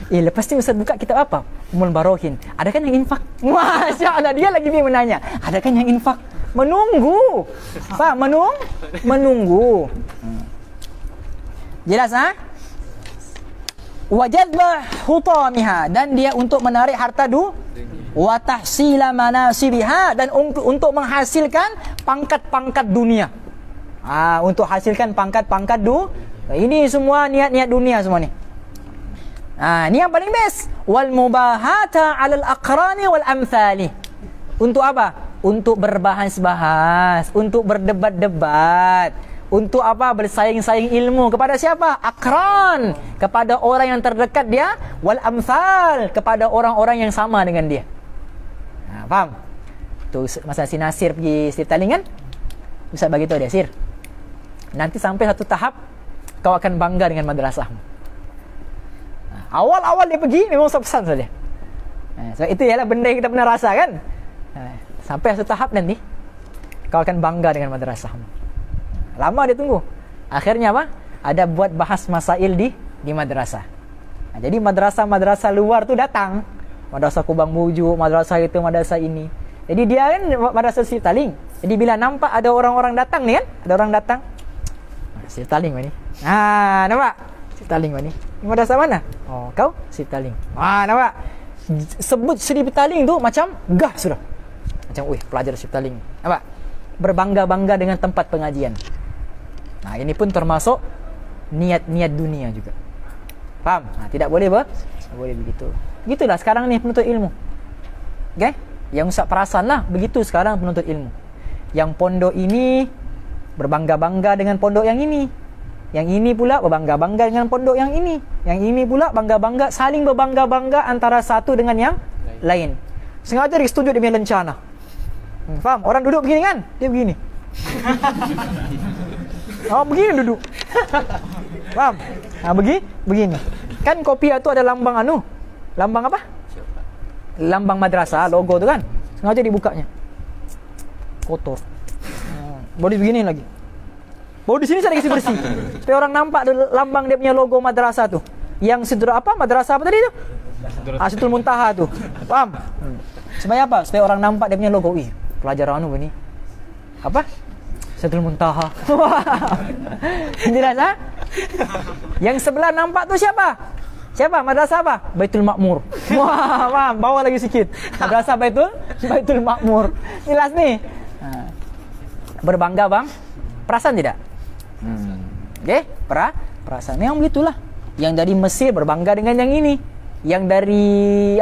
Lepas ni Ustaz buka kitab apa? Ummul Barohin. Adakah yang infak? Masya Allah, dia lagi dia menanya. Adakah yang infak? Menunggu. Faham? Menunggu. Jelas wa jadba hutamiha, dan dia untuk menarik harta wa tahsila manasibiha, dan untuk menghasilkan pangkat-pangkat dunia. Untuk hasilkan pangkat-pangkat ini semua niat-niat dunia semua ni. Ni yang paling best. Wal mubahata 'alal aqrani wal amthali. Untuk apa? Untuk berbahas-bahas, untuk berdebat-debat. Untuk apa? Bersaing-saing ilmu. Kepada siapa? Akran. Kepada orang yang terdekat dia. Wal amthal. Kepada orang-orang yang sama dengan dia. Faham? Tu masa si Nasir pergi Sri Taling kan? Ustaz bagi tahu dia, Sir, nanti sampai satu tahap kau akan bangga dengan madrasahmu. Awal-awal dia pergi memang pesan saja. So itu ialah benda yang kita pernah rasa kan? Sampai satu tahap nanti kau akan bangga dengan madrasahmu. Lama dia tunggu. Akhirnya apa? Ada buat bahas masail di madrasah. Jadi madrasah-madrasah luar tu datang. Madrasah Kubang Bujuk, madrasah itu, madrasah ini. Jadi dia kan madrasah Sri Taling. Jadi bila nampak ada orang-orang datang ni kan? Ada orang datang. Siftaling ni. Nampak? Siftaling ni. Ni madrasah mana? Oh, kau Siftaling. Nampak? Sebut Siftaling tu macam gah sudah. Macam pelajar Siftaling. Nampak? Berbangga-bangga dengan tempat pengajian. Ini pun termasuk niat-niat dunia juga. Faham? Tidak boleh boleh begitu. Begitulah sekarang ni penuntut ilmu. Okay? Yang Ustaz perasan lah, begitu sekarang penuntut ilmu. Yang pondok ini berbangga-bangga dengan pondok yang ini. Yang ini pula berbangga-bangga dengan pondok yang ini. Yang ini pula bangga-bangga, saling berbangga-bangga antara satu dengan yang lain. Sengaja disetujui demi lencana. Faham? Orang duduk begini kan? Dia begini. Begini duduk. Faham? Begini. Kan kopi itu ada lambang lambang apa? Lambang madrasah, logo tu kan. Sengaja dibukanya. Kotor. Baru begini lagi. Baru di sini saya kasi bersih. Supaya orang nampak lambang dia punya logo madrasah tu. Yang sidra apa? Madrasah apa tadi tu? Sidratul Muntaha tu. Faham? Supaya apa? Supaya orang nampak dia punya logo. Pelajar ni. Apa? Sidratul Muntaha. Jelas ha? Yang sebelah nampak tu siapa? Siapa? Madrasah apa? Baitul Makmur. Faham? Bawa lagi sikit. Madrasah Baitul Makmur. Jelas ni. Berbangga bang. Perasan tidak? Okay? Perasan. Memang begitulah. Yang dari Mesir berbangga dengan yang ini. Yang dari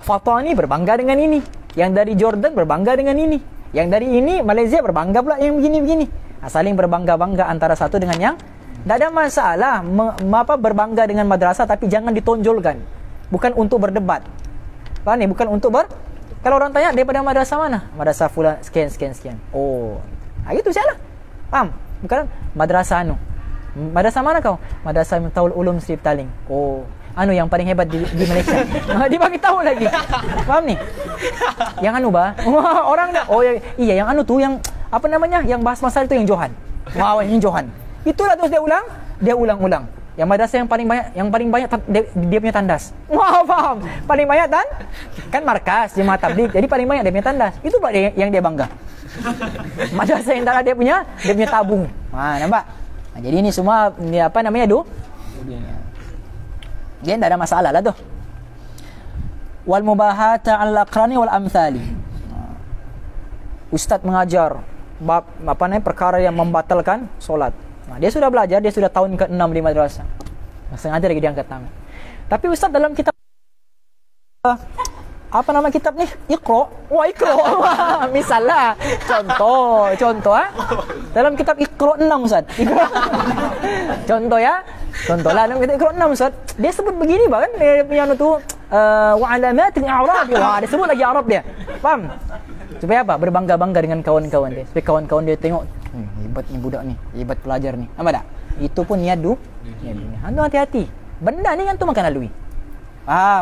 Fatani berbangga dengan ini. Yang dari Jordan berbangga dengan ini. Yang dari ini Malaysia berbangga pula yang begini-begini. Saling berbangga-bangga antara satu dengan yang. Tak ada masalah berbangga dengan madrasah, tapi jangan ditonjolkan. Bukan untuk berdebat. Faham ni? Bukan untuk kalau orang tanya daripada madrasah mana? Madrasah fulan sekian. Itu salah. Faham? Bukan madrasah Madrasah mana kau? Madrasah Miftaul Ulum Siftaling. Yang paling hebat di Malaysia. Dia bagi tahu lagi. Faham ni? Yang orang yang yang yang bahas masalah itu yang Johan. Yang Johan. Itulah terus dia ulang. Yang madrasah yang paling banyak dia punya tandas. Faham? Paling banyak kan markas jemaah tabligh. Jadi paling banyak dia punya tandas. Itu pula yang dia bangga. Madrasah yang tak ada dia punya tabung. Nampak? Jadi ini semua dia tak ada masalah lah tu. Wal mubahata al-aqrani wal amthali. Ustaz mengajar perkara yang membatalkan solat. Dia sudah belajar, dia sudah tahun ke-6 di madrasah. Sengaja lagi dia angkat tangan. Tapi ustaz dalam kitab kitab ni? Iqra. Misalnya contoh dalam kitab Iqra 6 ustaz. Contohlah dalam kitab Iqra 6 ustaz. Dia sebut begini kan dia punya wa alamatil i'rab. Dia sebut lagi Arab dia. Faham? Supaya apa? Berbangga-bangga dengan kawan-kawan dia. Supaya kawan-kawan dia tengok, hebat ni budak ni, hebat pelajar ni. Nampak tak? Itu pun niat dunia. Antum hati-hati. Benda ni antum akan lalui.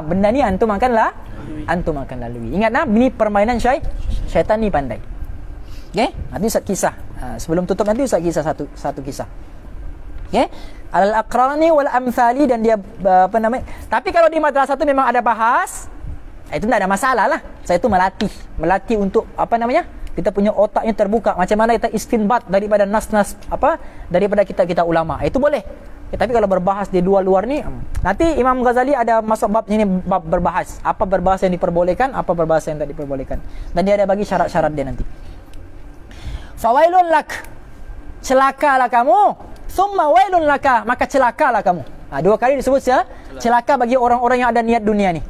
Benda ni antum akan lalui. Ingat ini permainan syaitan ni pandai. Okey? Nanti Ustaz kisah. Sebelum tutup nanti Ustaz kisah satu kisah. Okey? Al-aqrani wal amthali, dan dia Tapi kalau di madrasah tu memang ada bahas, itu tak ada masalah lah. Saya tu melatih untuk kita punya otaknya terbuka. Macam mana kita istinbat daripada nas-nas daripada kitab-kitab ulama. Itu boleh. Tapi kalau berbahas di luar ni, nanti Imam Ghazali ada masuk bab ini, bab berbahas. Apa berbahasa yang diperbolehkan, apa berbahasa yang tak diperbolehkan. Dan dia ada bagi syarat-syarat dia nanti. Fawailun lak. Celakalah kamu. Summa wailun laka. Maka celakalah kamu. 2 kali disebut celaka bagi orang-orang yang ada niat dunia ni.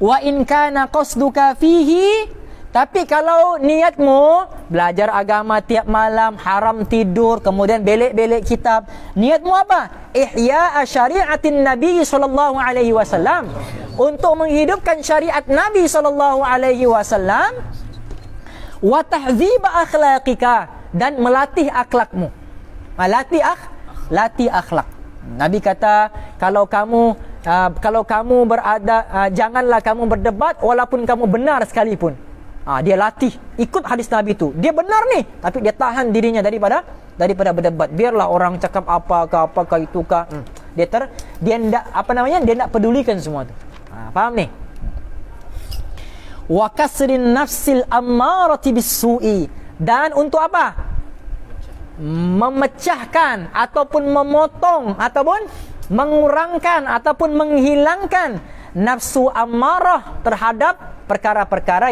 Wa in kana qasduka fihi, tapi kalau niatmu belajar agama tiap malam, haram tidur, kemudian belek-belek kitab, niatmu apa? Ihya syariatin Nabi sallallahu alaihi wasallam, untuk menghidupkan syariat Nabi sallallahu alaihi wasallam, wa tahdzib akhlaqika, dan melatih akhlakmu. Latih akhlak. Nabi kata, kalau kamu berada, janganlah kamu berdebat walaupun kamu benar sekalipun. Dia latih ikut hadis Nabi itu. Dia benar ni, tapi dia tahan dirinya daripada berdebat. Biarlah orang cakap apakah itukah. Dia tidak pedulikan semua tu. Faham ni? Wa kasrin nafsil ammarati bis-su'i, dan untuk apa? memecahkan ataupun memotong ataupun mengurangkan ataupun menghilangkan nafsu ammarah terhadap perkara-perkara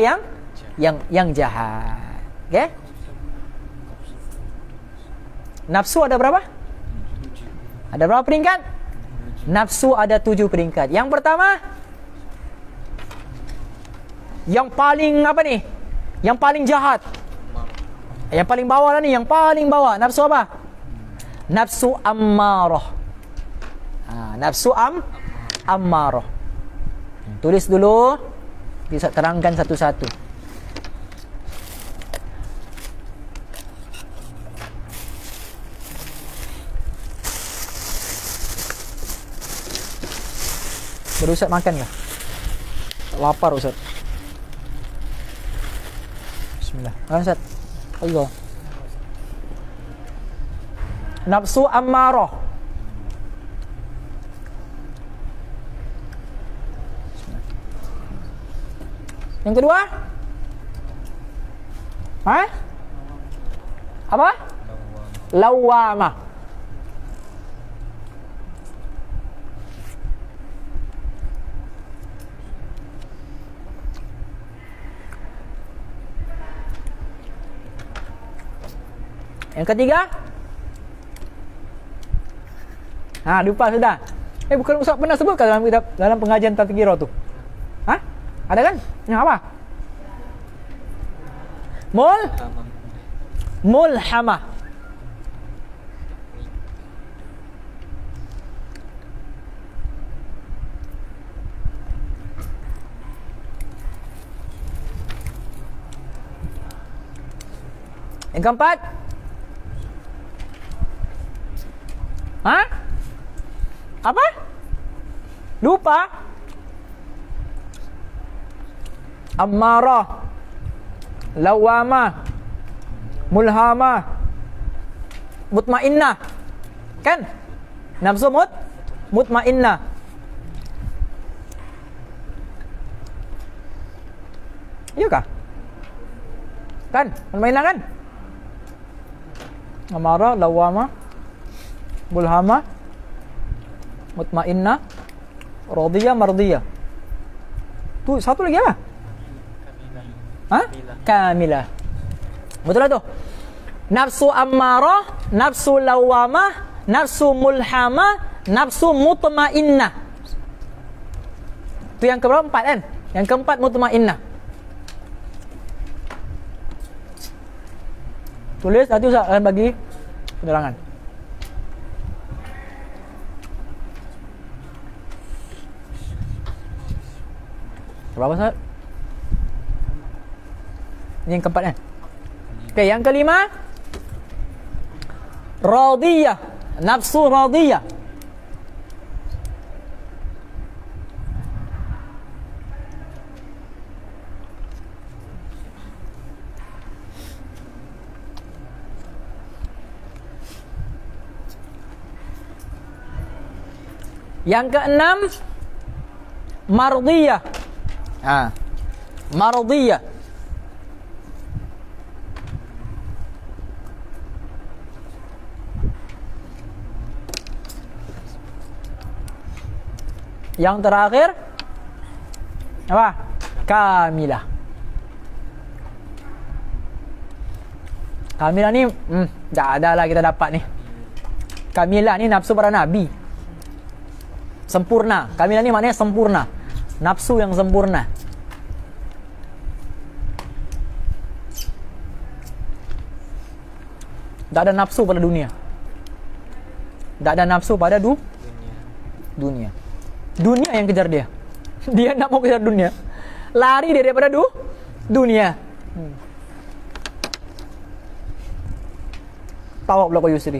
yang jahat. Okey? Nafsu ada berapa? Ada berapa peringkat? Nafsu ada 7 peringkat. Yang pertama, yang paling apa ni? Yang paling jahat. Yang paling bawah lah ni, yang paling bawah. Nafsu apa? Nafsu ammarah. Nafsu ammarah. Tulis dulu. Bisa terangkan satu-satu. Ustaz makan kah? Lapar Ustaz. Bismillah. Ustaz. Allah. Nafsu ammarah. Yang kedua? Apa? Lawamah. Yang ketiga? Lupa sudah. Bukan Ustaz pernah sebutkan dalam pengajian tadhkirah tu. Ada kan? Yang apa? Mulhamah. Yang keempat? Apa? Lupa? Ammarah, lawamah, mulhamah, mutmainnah. Kan? Nafsu mutmainnah. Iya kah? Kan? Mutmainnah kan? Ammarah, lawamah, mulhamah, mutmainnah, radiyah, mardiyah. Tu satu lagi apa? Kamilah. Betul tak tu? Nafsu ammarah, nafsu lawamah, nafsu mulhamah, nafsu mutmainnah. Tu yang keempat kan? Yang keempat mutmainnah. Tulis, nanti Ustaz akan bagi penerangan. Berapa Ustaz? Ini yang keempat kan? Okey, yang kelima, radiyah, nafsu radiyah. Yang keenam, mardiyah. Mardiyah. Yang terakhir apa? Kamilah. Kamilah ni dah ada lah kita dapat ni. Kamilah ni nafsu para nabi. Sempurna. Kamilah ni maknanya sempurna. Nafsu yang sempurna. Tak ada nafsu pada dunia. Tak ada nafsu pada dunia. Dunia yang kejar dia. Dia nak mau kejar dunia. Lari daripada dunia. Tawa pula kau Yusri.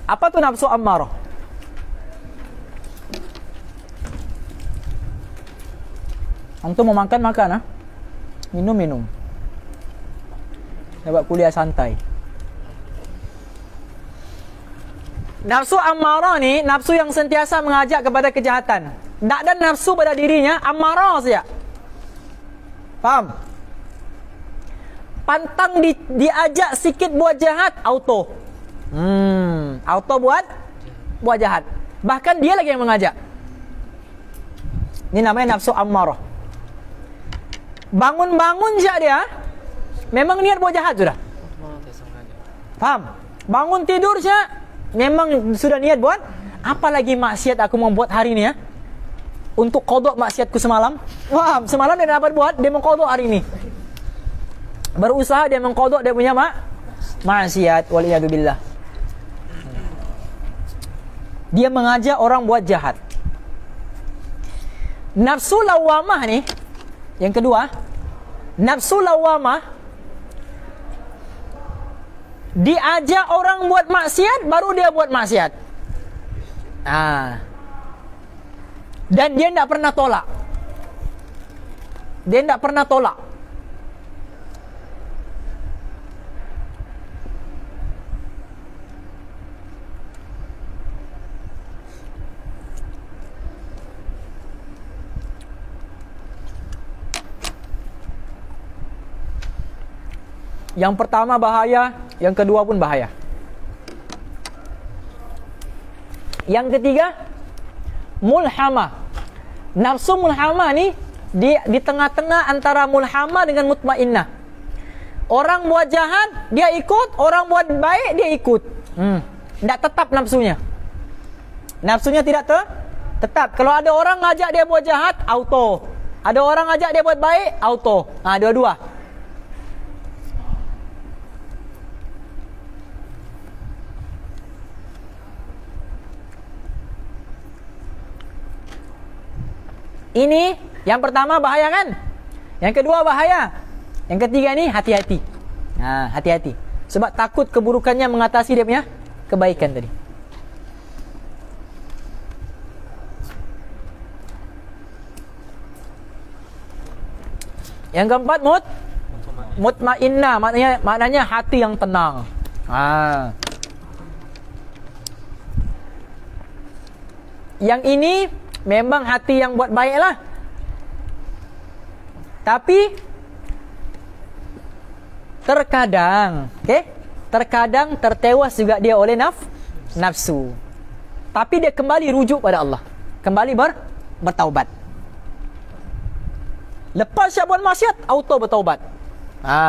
Apa tu nafsu ammarah? Antum mau makan, minum. Dapat kuliah santai. Nafsu ammarah ni nafsu yang sentiasa mengajak kepada kejahatan. Tak ada nafsu pada dirinya, ammarah saja. Faham? pantang diajak sikit buat jahat, auto. Auto buat jahat. Bahkan dia lagi yang mengajak. Ini namanya nafsu ammarah. Bangun-bangun je dia, memang niat buat jahat sudah. Faham? Bangun tidur je, memang sudah niat buat. Apalagi maksiat aku membuat hari ni ya, untuk qada maksiatku semalam. Wah, semalam dia dapat buat, dia mengqada hari ni. Berusaha dia mengqada dia punya maksiat, waliyadzubillah. Dia mengajak orang buat jahat. Nafsu lawamah ni, yang kedua, nafsu lawamah diajak orang buat maksiat, baru dia buat maksiat. Dan dia tidak pernah tolak. Dia tidak pernah tolak. Yang pertama bahaya, yang kedua pun bahaya. Yang ketiga, mulhamah. Nafsu mulhamah ni di tengah-tengah antara mulhamah dengan mutmainnah. Orang buat jahat dia ikut, orang buat baik dia ikut. Tak tetap nafsunya. Nafsunya tidak tetap. Kalau ada orang ngajak dia buat jahat, auto. Ada orang ngajak dia buat baik, auto. Dua-dua. Ini yang pertama bahaya kan? Yang kedua bahaya. Yang ketiga ni hati-hati. Hati-hati. Sebab takut keburukannya mengatasi dia punya kebaikan tadi. Yang keempat mutmainnah, maknanya hati yang tenang. Yang ini memang hati yang buat baik lah, tapi terkadang terkadang tertewas juga dia oleh nafsu. Tapi dia kembali rujuk pada Allah, kembali bertaubat. Lepas siap buat maksiat, auto bertaubat.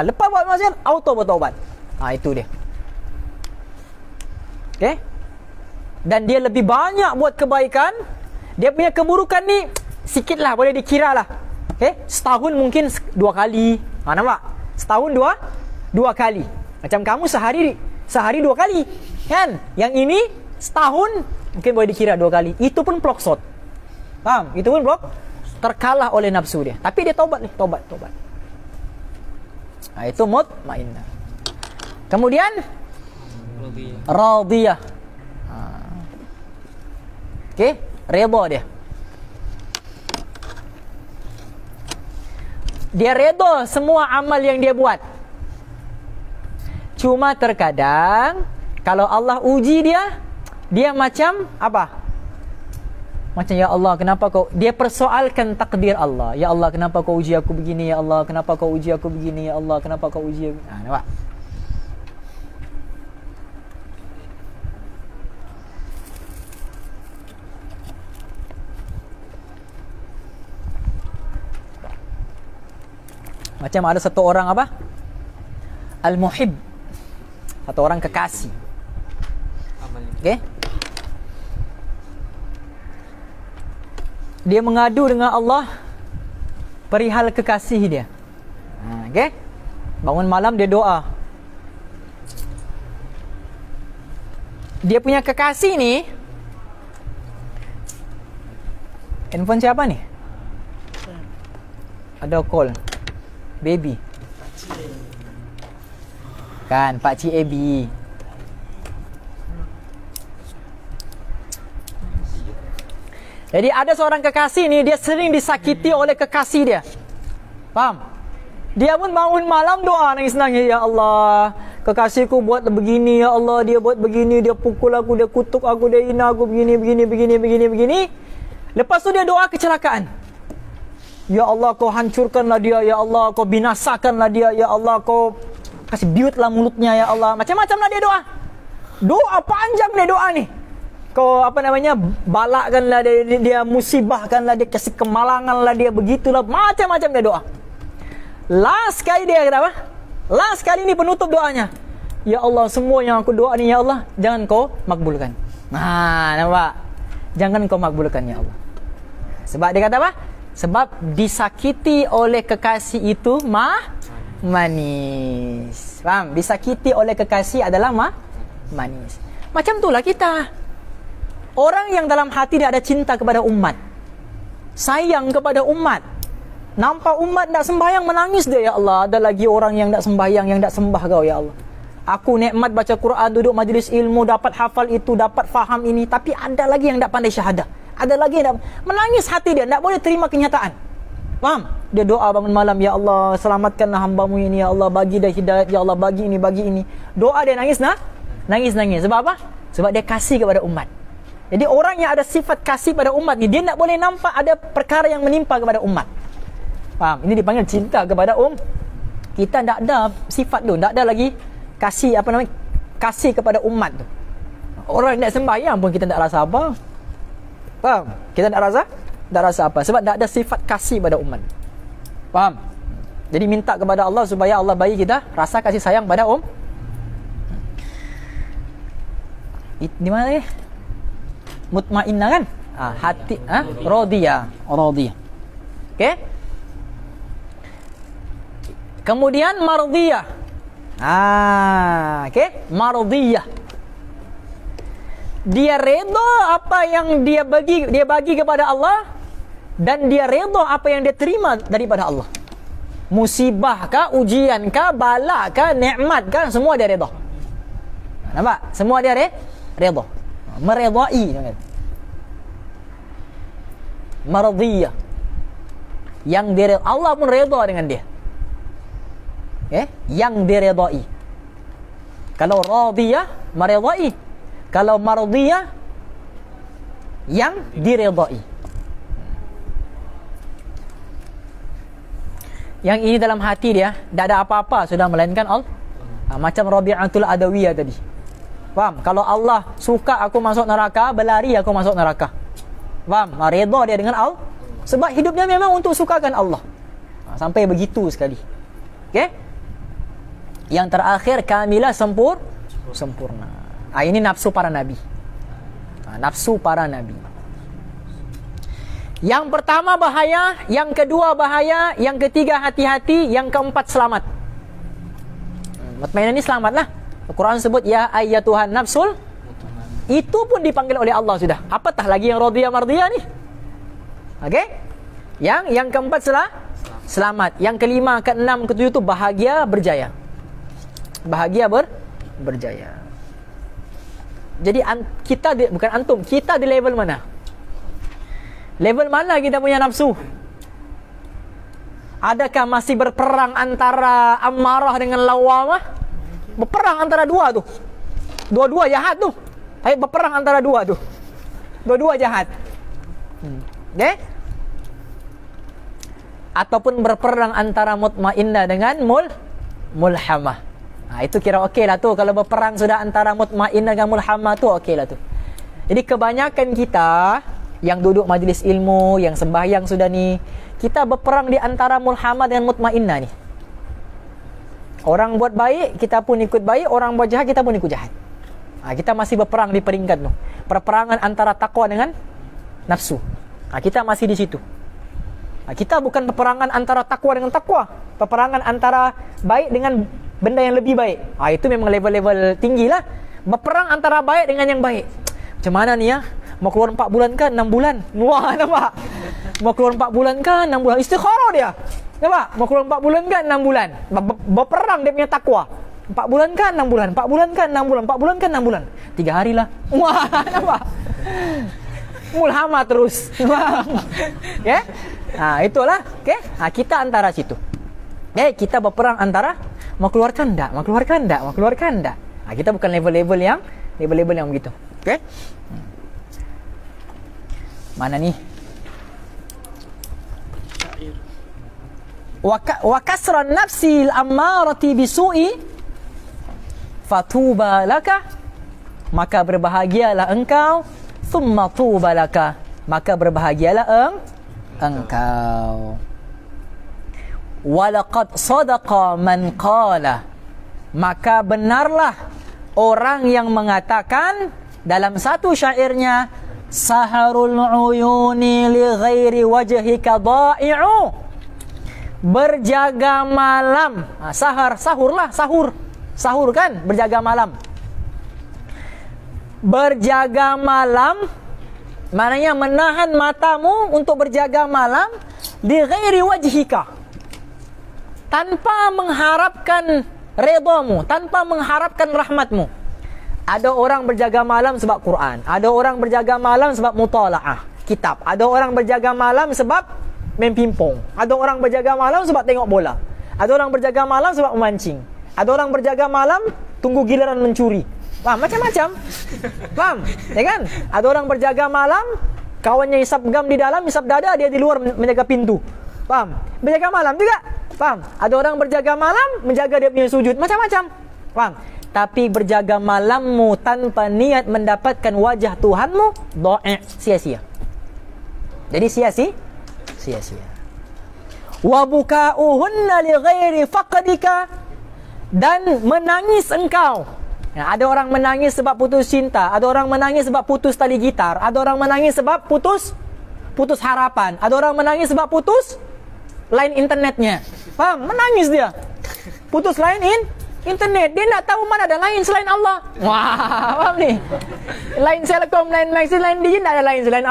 Lepas buat maksiat, auto bertaubat. Itu dia. Dan dia lebih banyak buat kebaikan. Dia punya keburukan ni sikit lah, boleh dikira lah. Setahun mungkin 2 kali. Nampak? Setahun 2 kali. Macam kamu sehari 2 kali. Kan? Yang ini setahun mungkin boleh dikira 2 kali. Itu pun ploksot. Faham? Itu pun terkalah oleh nafsu dia. Tapi dia taubat. Itu mutmainnah. Kemudian radiyah. Redha dia. Dia redha semua amal yang dia buat. Cuma terkadang kalau Allah uji dia macam apa? Macam ya Allah, kenapa kau, dia persoalkan takdir Allah. Ya Allah, kenapa kau uji aku begini? Ya Allah, kenapa kau uji aku begini? Ya Allah, kenapa kau uji aku? Nampak? Macam ada satu orang apa? Al-muhib. Satu orang kekasih. Dia mengadu dengan Allah perihal kekasih dia. Bangun malam dia doa. Dia punya kekasih ni, handphone siapa ni? Ada call. Baby. Kan, Pakcik Abi. Jadi ada seorang kekasih ni, dia sering disakiti oleh kekasih dia. Faham? Dia pun bangun malam doa nangis-nangis. Ya Allah, kekasihku buat begini. Ya Allah, dia buat begini. Dia pukul aku, dia kutuk aku, dia hina aku begini. Lepas tu dia doa kecelakaan. Ya Allah kau hancurkanlah dia, ya Allah kau binasakanlah dia, ya Allah kau kasih biutlah mulutnya, ya Allah. Macam-macamlah dia doa. Doa panjang dia doa ni. Kau balakkanlah dia musibahkanlah dia, kasih kemalanganlah dia, begitulah, macam-macam dia doa. Last kali dia kata apa? Last kali ni penutup doanya. Ya Allah, semua yang aku doa ni, ya Allah, jangan kau makbulkan. Nah, nampak? Jangan kau makbulkan, ya Allah. Sebab dia kata apa? Sebab disakiti oleh kekasih itu manis. Faham? Disakiti oleh kekasih adalah manis. Macam itulah kita. Orang yang dalam hati dia ada cinta kepada umat, sayang kepada umat, nampak umat tak sembahyang menangis dia, ya Allah, ada lagi orang yang tak sembahyang, yang tak sembah kau, ya Allah. Aku nikmat baca Quran, duduk majlis ilmu, dapat hafal itu, dapat faham ini, tapi ada lagi yang tak pandai syahadah. Ada lagi yang tak, menangis hati dia, tak boleh terima kenyataan. Faham? Dia doa bangun malam, ya Allah, selamatkanlah hamba-Mu ini, ya Allah, bagi dia hidayat, ya Allah, bagi ini, bagi ini. Doa dia nangis, nangis. Sebab apa? Sebab dia kasih kepada umat. Jadi orang yang ada sifat kasih pada umat ni, dia tak boleh nampak ada perkara yang menimpa kepada umat. Faham? Ini dipanggil cinta kepada kita tak ada sifat tu, tak ada lagi kasih kasih kepada umat tu. Orang yang tak sembahyang pun kita tak rasa apa. Faham? Kita tak rasa apa sebab tak ada sifat kasih pada umat. Faham? Jadi minta kepada Allah supaya Allah bagi kita rasa kasih sayang pada di mana ni? Mutmainnah kan? Hati radiyah. Okey? Kemudian mardiyah. Okey? Mardiyah. Dia redha apa yang dia bagi kepada Allah, dan dia redha apa yang dia terima daripada Allah. Musibah kah, ujian kah, bala kah, nikmat kah, semua dia redha. Nampak? Semua dia redha. Meredai. Mardiyah. Yang dia Allah pun redha dengan dia. Yang diredai. Kalau radiyah, meredai. Kalau mardiyah, yang diredai. Yang ini dalam hati dia tak ada apa-apa sudah melainkan Allah. Macam Rabi'atul Adawiyah tadi. Faham? Kalau Allah suka aku masuk neraka, berlari aku masuk neraka. Faham? Redha dia dengan Allah. Sebab hidupnya memang untuk sukakan Allah. Sampai begitu sekali. Okey? Yang terakhir, kamilah sempurna. Ini nafsu para nabi. Nafsu para nabi. Yang pertama bahaya, yang kedua bahaya, yang ketiga hati-hati, yang keempat selamat. Mutmainnah ni selamatlah. Al-Quran sebut ya ayyatuhan nafsul. Itu pun dipanggil oleh Allah sudah. Apatah lagi yang radiyah mardiyah ni? Okey? Yang keempat selamat. Yang kelima, keenam, ketujuh tu bahagia berjaya. Bahagia berjaya. Jadi kita bukan antum, kita di level mana? Level mana kita punya nafsu? Adakah masih berperang antara amarah dengan lawamah? Berperang antara dua tu. Dua-dua jahat tu. Hai, berperang antara dua tu. Dua-dua jahat. Okay? Ataupun berperang antara mutmainnah dengan mulhamah. Itu kira okey lah tu. Kalau berperang sudah antara mutmainnah dengan mulhamah tu okey lah tu. Jadi kebanyakan kita yang duduk majlis ilmu, yang sembahyang sudah ni, kita berperang di antara mulhamah dengan mutmainnah ni. Orang buat baik, kita pun ikut baik. Orang buat jahat, kita pun ikut jahat. Kita masih berperang di peringkat tu. Perperangan antara takwa dengan nafsu. Kita masih di situ. Kita bukan peperangan antara takwa dengan takwa. Peperangan antara baik dengan benda yang lebih baik. Itu memang level-level tinggi lah. Berperang antara baik dengan yang baik. Macam mana ni ya? Mau keluar 4 bulan ke 6 bulan? Wah, nampak? Mau keluar 4 bulan ke 6 bulan? Istikharah dia. Nampak? Mau keluar 4 bulan ke 6 bulan? Berperang dia punya takwa. 4 bulan ke 6 bulan? 4 bulan ke 6 bulan? 4 bulan ke 6 bulan? 3 hari lah. Wah, nampak? Mulhamah terus. Okay? Itulah. Okay? Kita antara situ. Kita berperang antara mau keluarkan tak? Mau keluarkan tak? Mau keluarkan tak? Kita bukan level-level yang begitu. Okay? Mana ni? wa kasran nafsi al-ammarati bisu'i fatuba laka, maka berbahagialah engkau, thumma tuba laka, maka berbahagialah engkau. Walaqad sadaqa man qala, maka benarlah orang yang mengatakan dalam satu syairnya, saharul uyuni li ghairi wajhika dha'i'u, berjaga malam. Sahur kan, berjaga malam. Berjaga malam maknanya menahan matamu untuk berjaga malam, li ghairi wajhika, tanpa mengharapkan redamu, tanpa mengharapkan rahmatmu. Ada orang berjaga malam sebab Quran, ada orang berjaga malam sebab mutalaah kitab, ada orang berjaga malam sebab main pingpong, ada orang berjaga malam sebab tengok bola, ada orang berjaga malam sebab memancing, ada orang berjaga malam tunggu giliran mencuri. Faham? Macam-macam. Faham? Ya kan? Ada orang berjaga malam, kawannya hisap gam di dalam, hisap dada, dia di luar menjaga pintu. Faham? Berjaga malam juga. Faham? Ada orang berjaga malam, menjaga dia punya sujud. Macam-macam. Faham? Tapi berjaga malammu tanpa niat mendapatkan wajah Tuhanmu, dha'i', sia-sia. Jadi sia-sia. Wa buka'uhunna li ghairi faqdika, dan menangis engkau. Ada orang menangis sebab putus cinta, ada orang menangis sebab putus tali gitar, ada orang menangis sebab putus harapan, ada orang menangis sebab putus line internetnya. Faham? Menangis dia. Putus line internet, dia tak tahu mana ada lain selain Allah. Wah, faham ni? Lain Selcom, lain Maxis, lain Digi, tak ada lain selain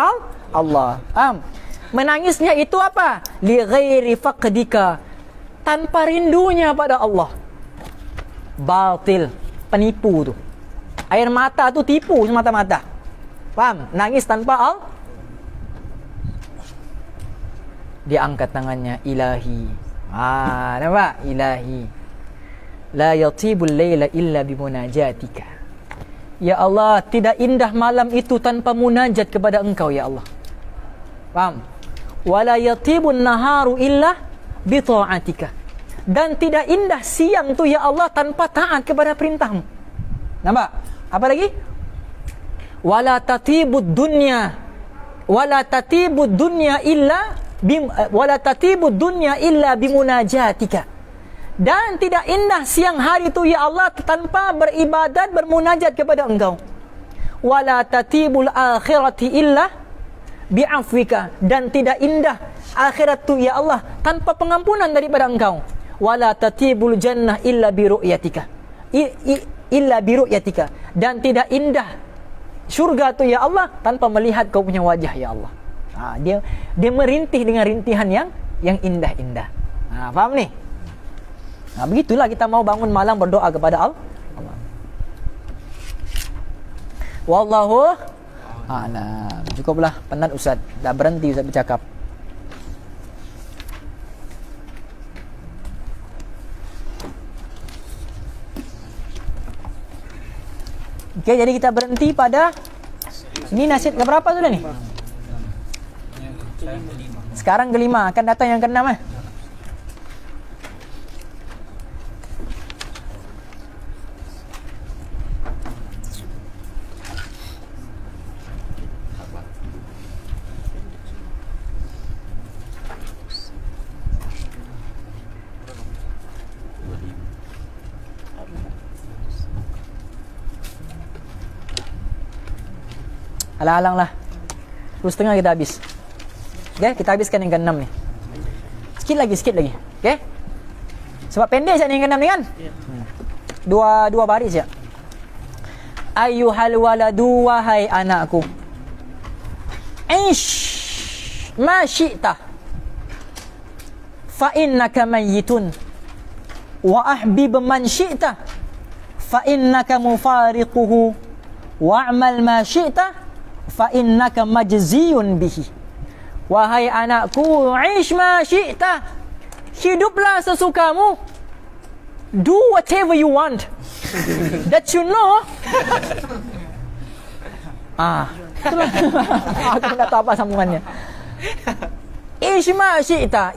Allah. Faham? Menangisnya itu apa? Li ghairi faqdika, tanpa rindunya pada Allah. Batil, penipu tu. Air mata tu tipu semata-mata. Faham? Nangis tanpa Dia angkat tangannya, ilahi. Nampak? Ilahi. La yatibul layla illa bimunajatika. Ya Allah, tidak indah malam itu tanpa munajat kepada Engkau, ya Allah. Faham? Wala yatibun naharu illa bi ta'atika. Dan tidak indah siang tu, ya Allah, tanpa taat kepada perintahmu. Nampak? Apa lagi? Wala tatibud dunya illa bimunajatika. Dan tidak indah siang hari itu, ya Allah, tanpa beribadat, bermunajat kepada Engkau. Wala tatibul akhirati illa bi'afwika. Dan tidak indah akhirat tu, ya Allah, tanpa pengampunan daripada Engkau. Wala tatibul jannah illa biru'yatika. Illa biru'yatika. Dan tidak indah syurga tu, ya Allah, tanpa melihat Kau punya wajah, ya Allah. Dia merintih dengan rintihan yang indah-indah. Faham ni? Begitulah kita mau bangun malam berdoa kepada Allah. Wallahu a'lam. Cukuplah, penat Ustaz. Dah berhenti Ustaz bercakap. Okey, jadi kita berhenti pada ini nasihat ke berapa sudah ni? Sekarang kelima, akan datang yang keenam . Alang-alang lah. 10:30 kita habis. Okay, kita habiskan yang ke-6 ni. Sikit lagi. Okay. Sebab pendek saja yang ke-6 ni kan? Dua baris je. Ayyuhal waladu, wahai anakku. Ish ma syi'ta. Fa innaka mayyitun. Wa ahbib man syi'ta. Fa innaka mufariquhu. Wa'mal ma syi'ta. Fa innaka majziyun bihi. Wahai anakku, ish ma syi'ta, hiduplah sesukamu. Do whatever you want. That you know. Aku tak tahu apa sambungannya. Ish ma syi'ta,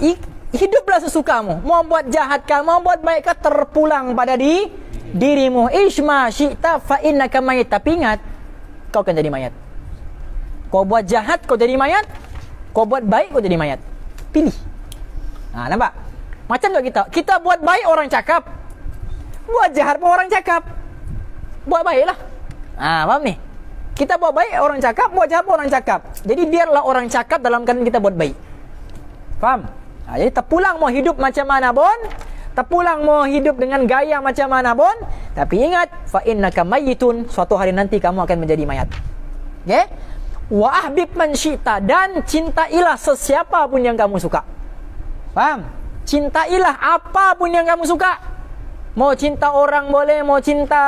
Hiduplah sesukamu. Mau buat jahat kah, mau buat baik kah, terpulang pada dirimu. Ishma syi'ta fa innaka mayit. Tapi ingat, kau akan jadi mayat. Kau buat jahat, kau jadi mayat. Kau buat baik, kau jadi mayat. Pilih. Nampak? Macam tu kita buat baik, orang cakap. Buat jahat pun orang cakap. Buat baiklah. Faham ni? Kita buat baik, orang cakap. Buat jahat pun orang cakap. Jadi biarlah orang cakap dalam keadaan kita buat baik. Faham? Jadi terpulang mau hidup macam mana pun, terpulang mau hidup dengan gaya macam mana pun, tapi ingat, fa innaka mayyitun, suatu hari nanti kamu akan menjadi mayat. Okay? Wa ahbib man syi'ta, dan cintailah sesiapa pun yang kamu suka. Faham? Cintailah apapun yang kamu suka. Mau cinta orang boleh, mau cinta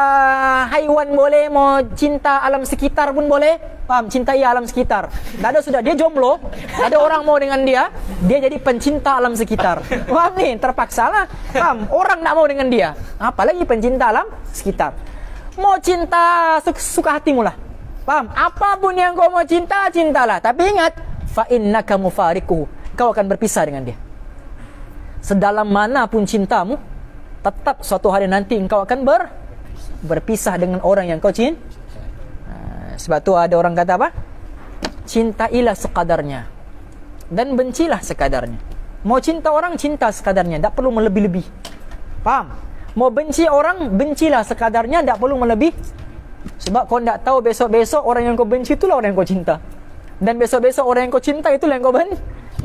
haiwan boleh, mau cinta alam sekitar pun boleh. Faham? Cintai alam sekitar. Tak ada sudah, dia jomblo, ada orang mau dengan dia, dia jadi pencinta alam sekitar. Faham ni? Terpaksa lah. Faham? Orang tak mau dengan dia, apalagi pencinta alam sekitar. Mau cinta suka hatimu lah. Faham? Apapun yang kau mau cinta, cintalah. Tapi ingat, fa innaka mufariquhu, kau akan berpisah dengan dia. Sedalam mana pun cintamu, tetap suatu hari nanti engkau akan berpisah dengan orang yang kau cinta. Sebab tu ada orang kata apa? Cintailah sekadarnya dan bencilah sekadarnya. Mau cinta orang, cinta sekadarnya, tak perlu melebih-lebih. Faham? Mau benci orang, bencilah sekadarnya, tak perlu melebih. Sebab kau tak tahu besok-besok orang yang kau benci itulah orang yang kau cinta. Dan besok-besok orang yang kau cinta itulah yang kau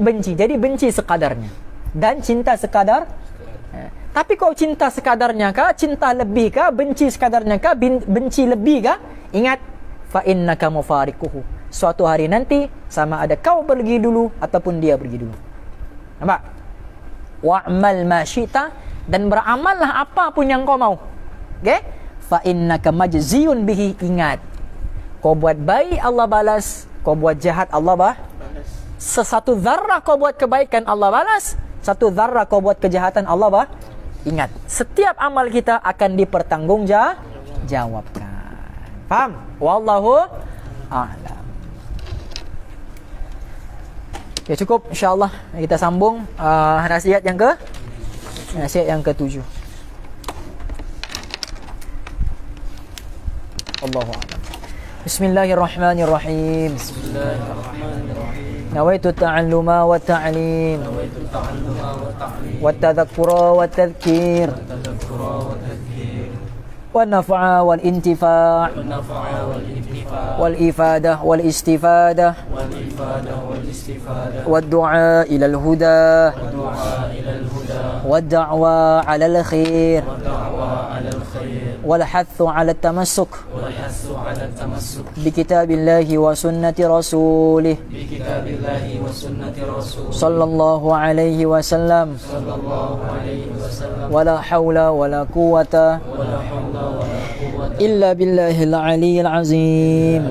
benci. Jadi benci sekadarnya dan cinta sekadar. Tapi kau cinta sekadarnya kah, cinta lebih kah, benci sekadarnya kah, benci lebih kah, ingat, fa innaka mufariquhu, suatu hari nanti sama ada kau pergi dulu ataupun dia pergi dulu. Nampak? Wa'mal ma syi'ta, dan beramallah apapun yang kau mau. Okey? Fa innaka majziyun bihi, ingat, kau buat baik Allah balas, kau buat jahat Allah balas. Sesatu zarrah kau buat kebaikan Allah balas, satu zarrah kau buat kejahatan Allah balas. Ingat, setiap amal kita akan dipertanggungjawabkan. Faham? Wallahu a'lam. Ya, cukup insya-Allah. Kita sambung nasihat yang ke-7. Allahu a'lam. Bismillahirrahmanirrahim. نويت التعلم والتعليم والتذكر والتذكير والنفع والانتفاع والإفادة والاستفادة والدعاء إلى الهدى والدعوة على الخير والحث على التمسك بكتاب الله وسنة رسوله صلى الله عليه وسلم ولا حول ولا قوة إلا بالله العلي العظيم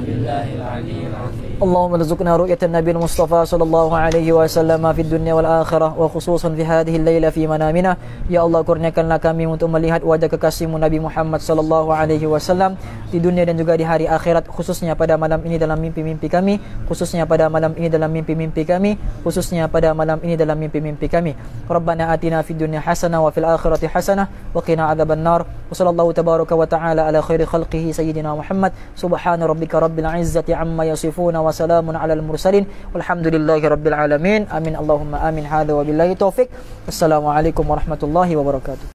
اللهم ارزقنا رؤية النبي المصطفى صلى الله عليه وسلم في الدنيا والآخرة وخصوصا في هذه الليلة في منامنا. Ya Allah, kurniakanlah kami untuk melihat wajah kekasihmu Nabi Muhammad sallallahu alaihi wasallam di dunia dan juga di hari akhirat, khususnya pada malam ini dalam mimpi-mimpi kami, khususnya pada malam ini dalam mimpi-mimpi kami, khususnya pada malam ini dalam mimpi-mimpi kami. Rabbana atina fid dunya hasanah wa fil akhirati hasanah wa qina adzabannar. Wa sallallahu tabaraka wa ta'ala ala khairi khalqihi sayyidina Muhammad. Subhana rabbika rabbil izzati amma yasifun wa salamun ala al mursalin walhamdulillahi rabbil alamin. Amin Allahumma amin. Hadza wa billahi taufik. Assalamualaikum warahmatullahi wabarakatuh.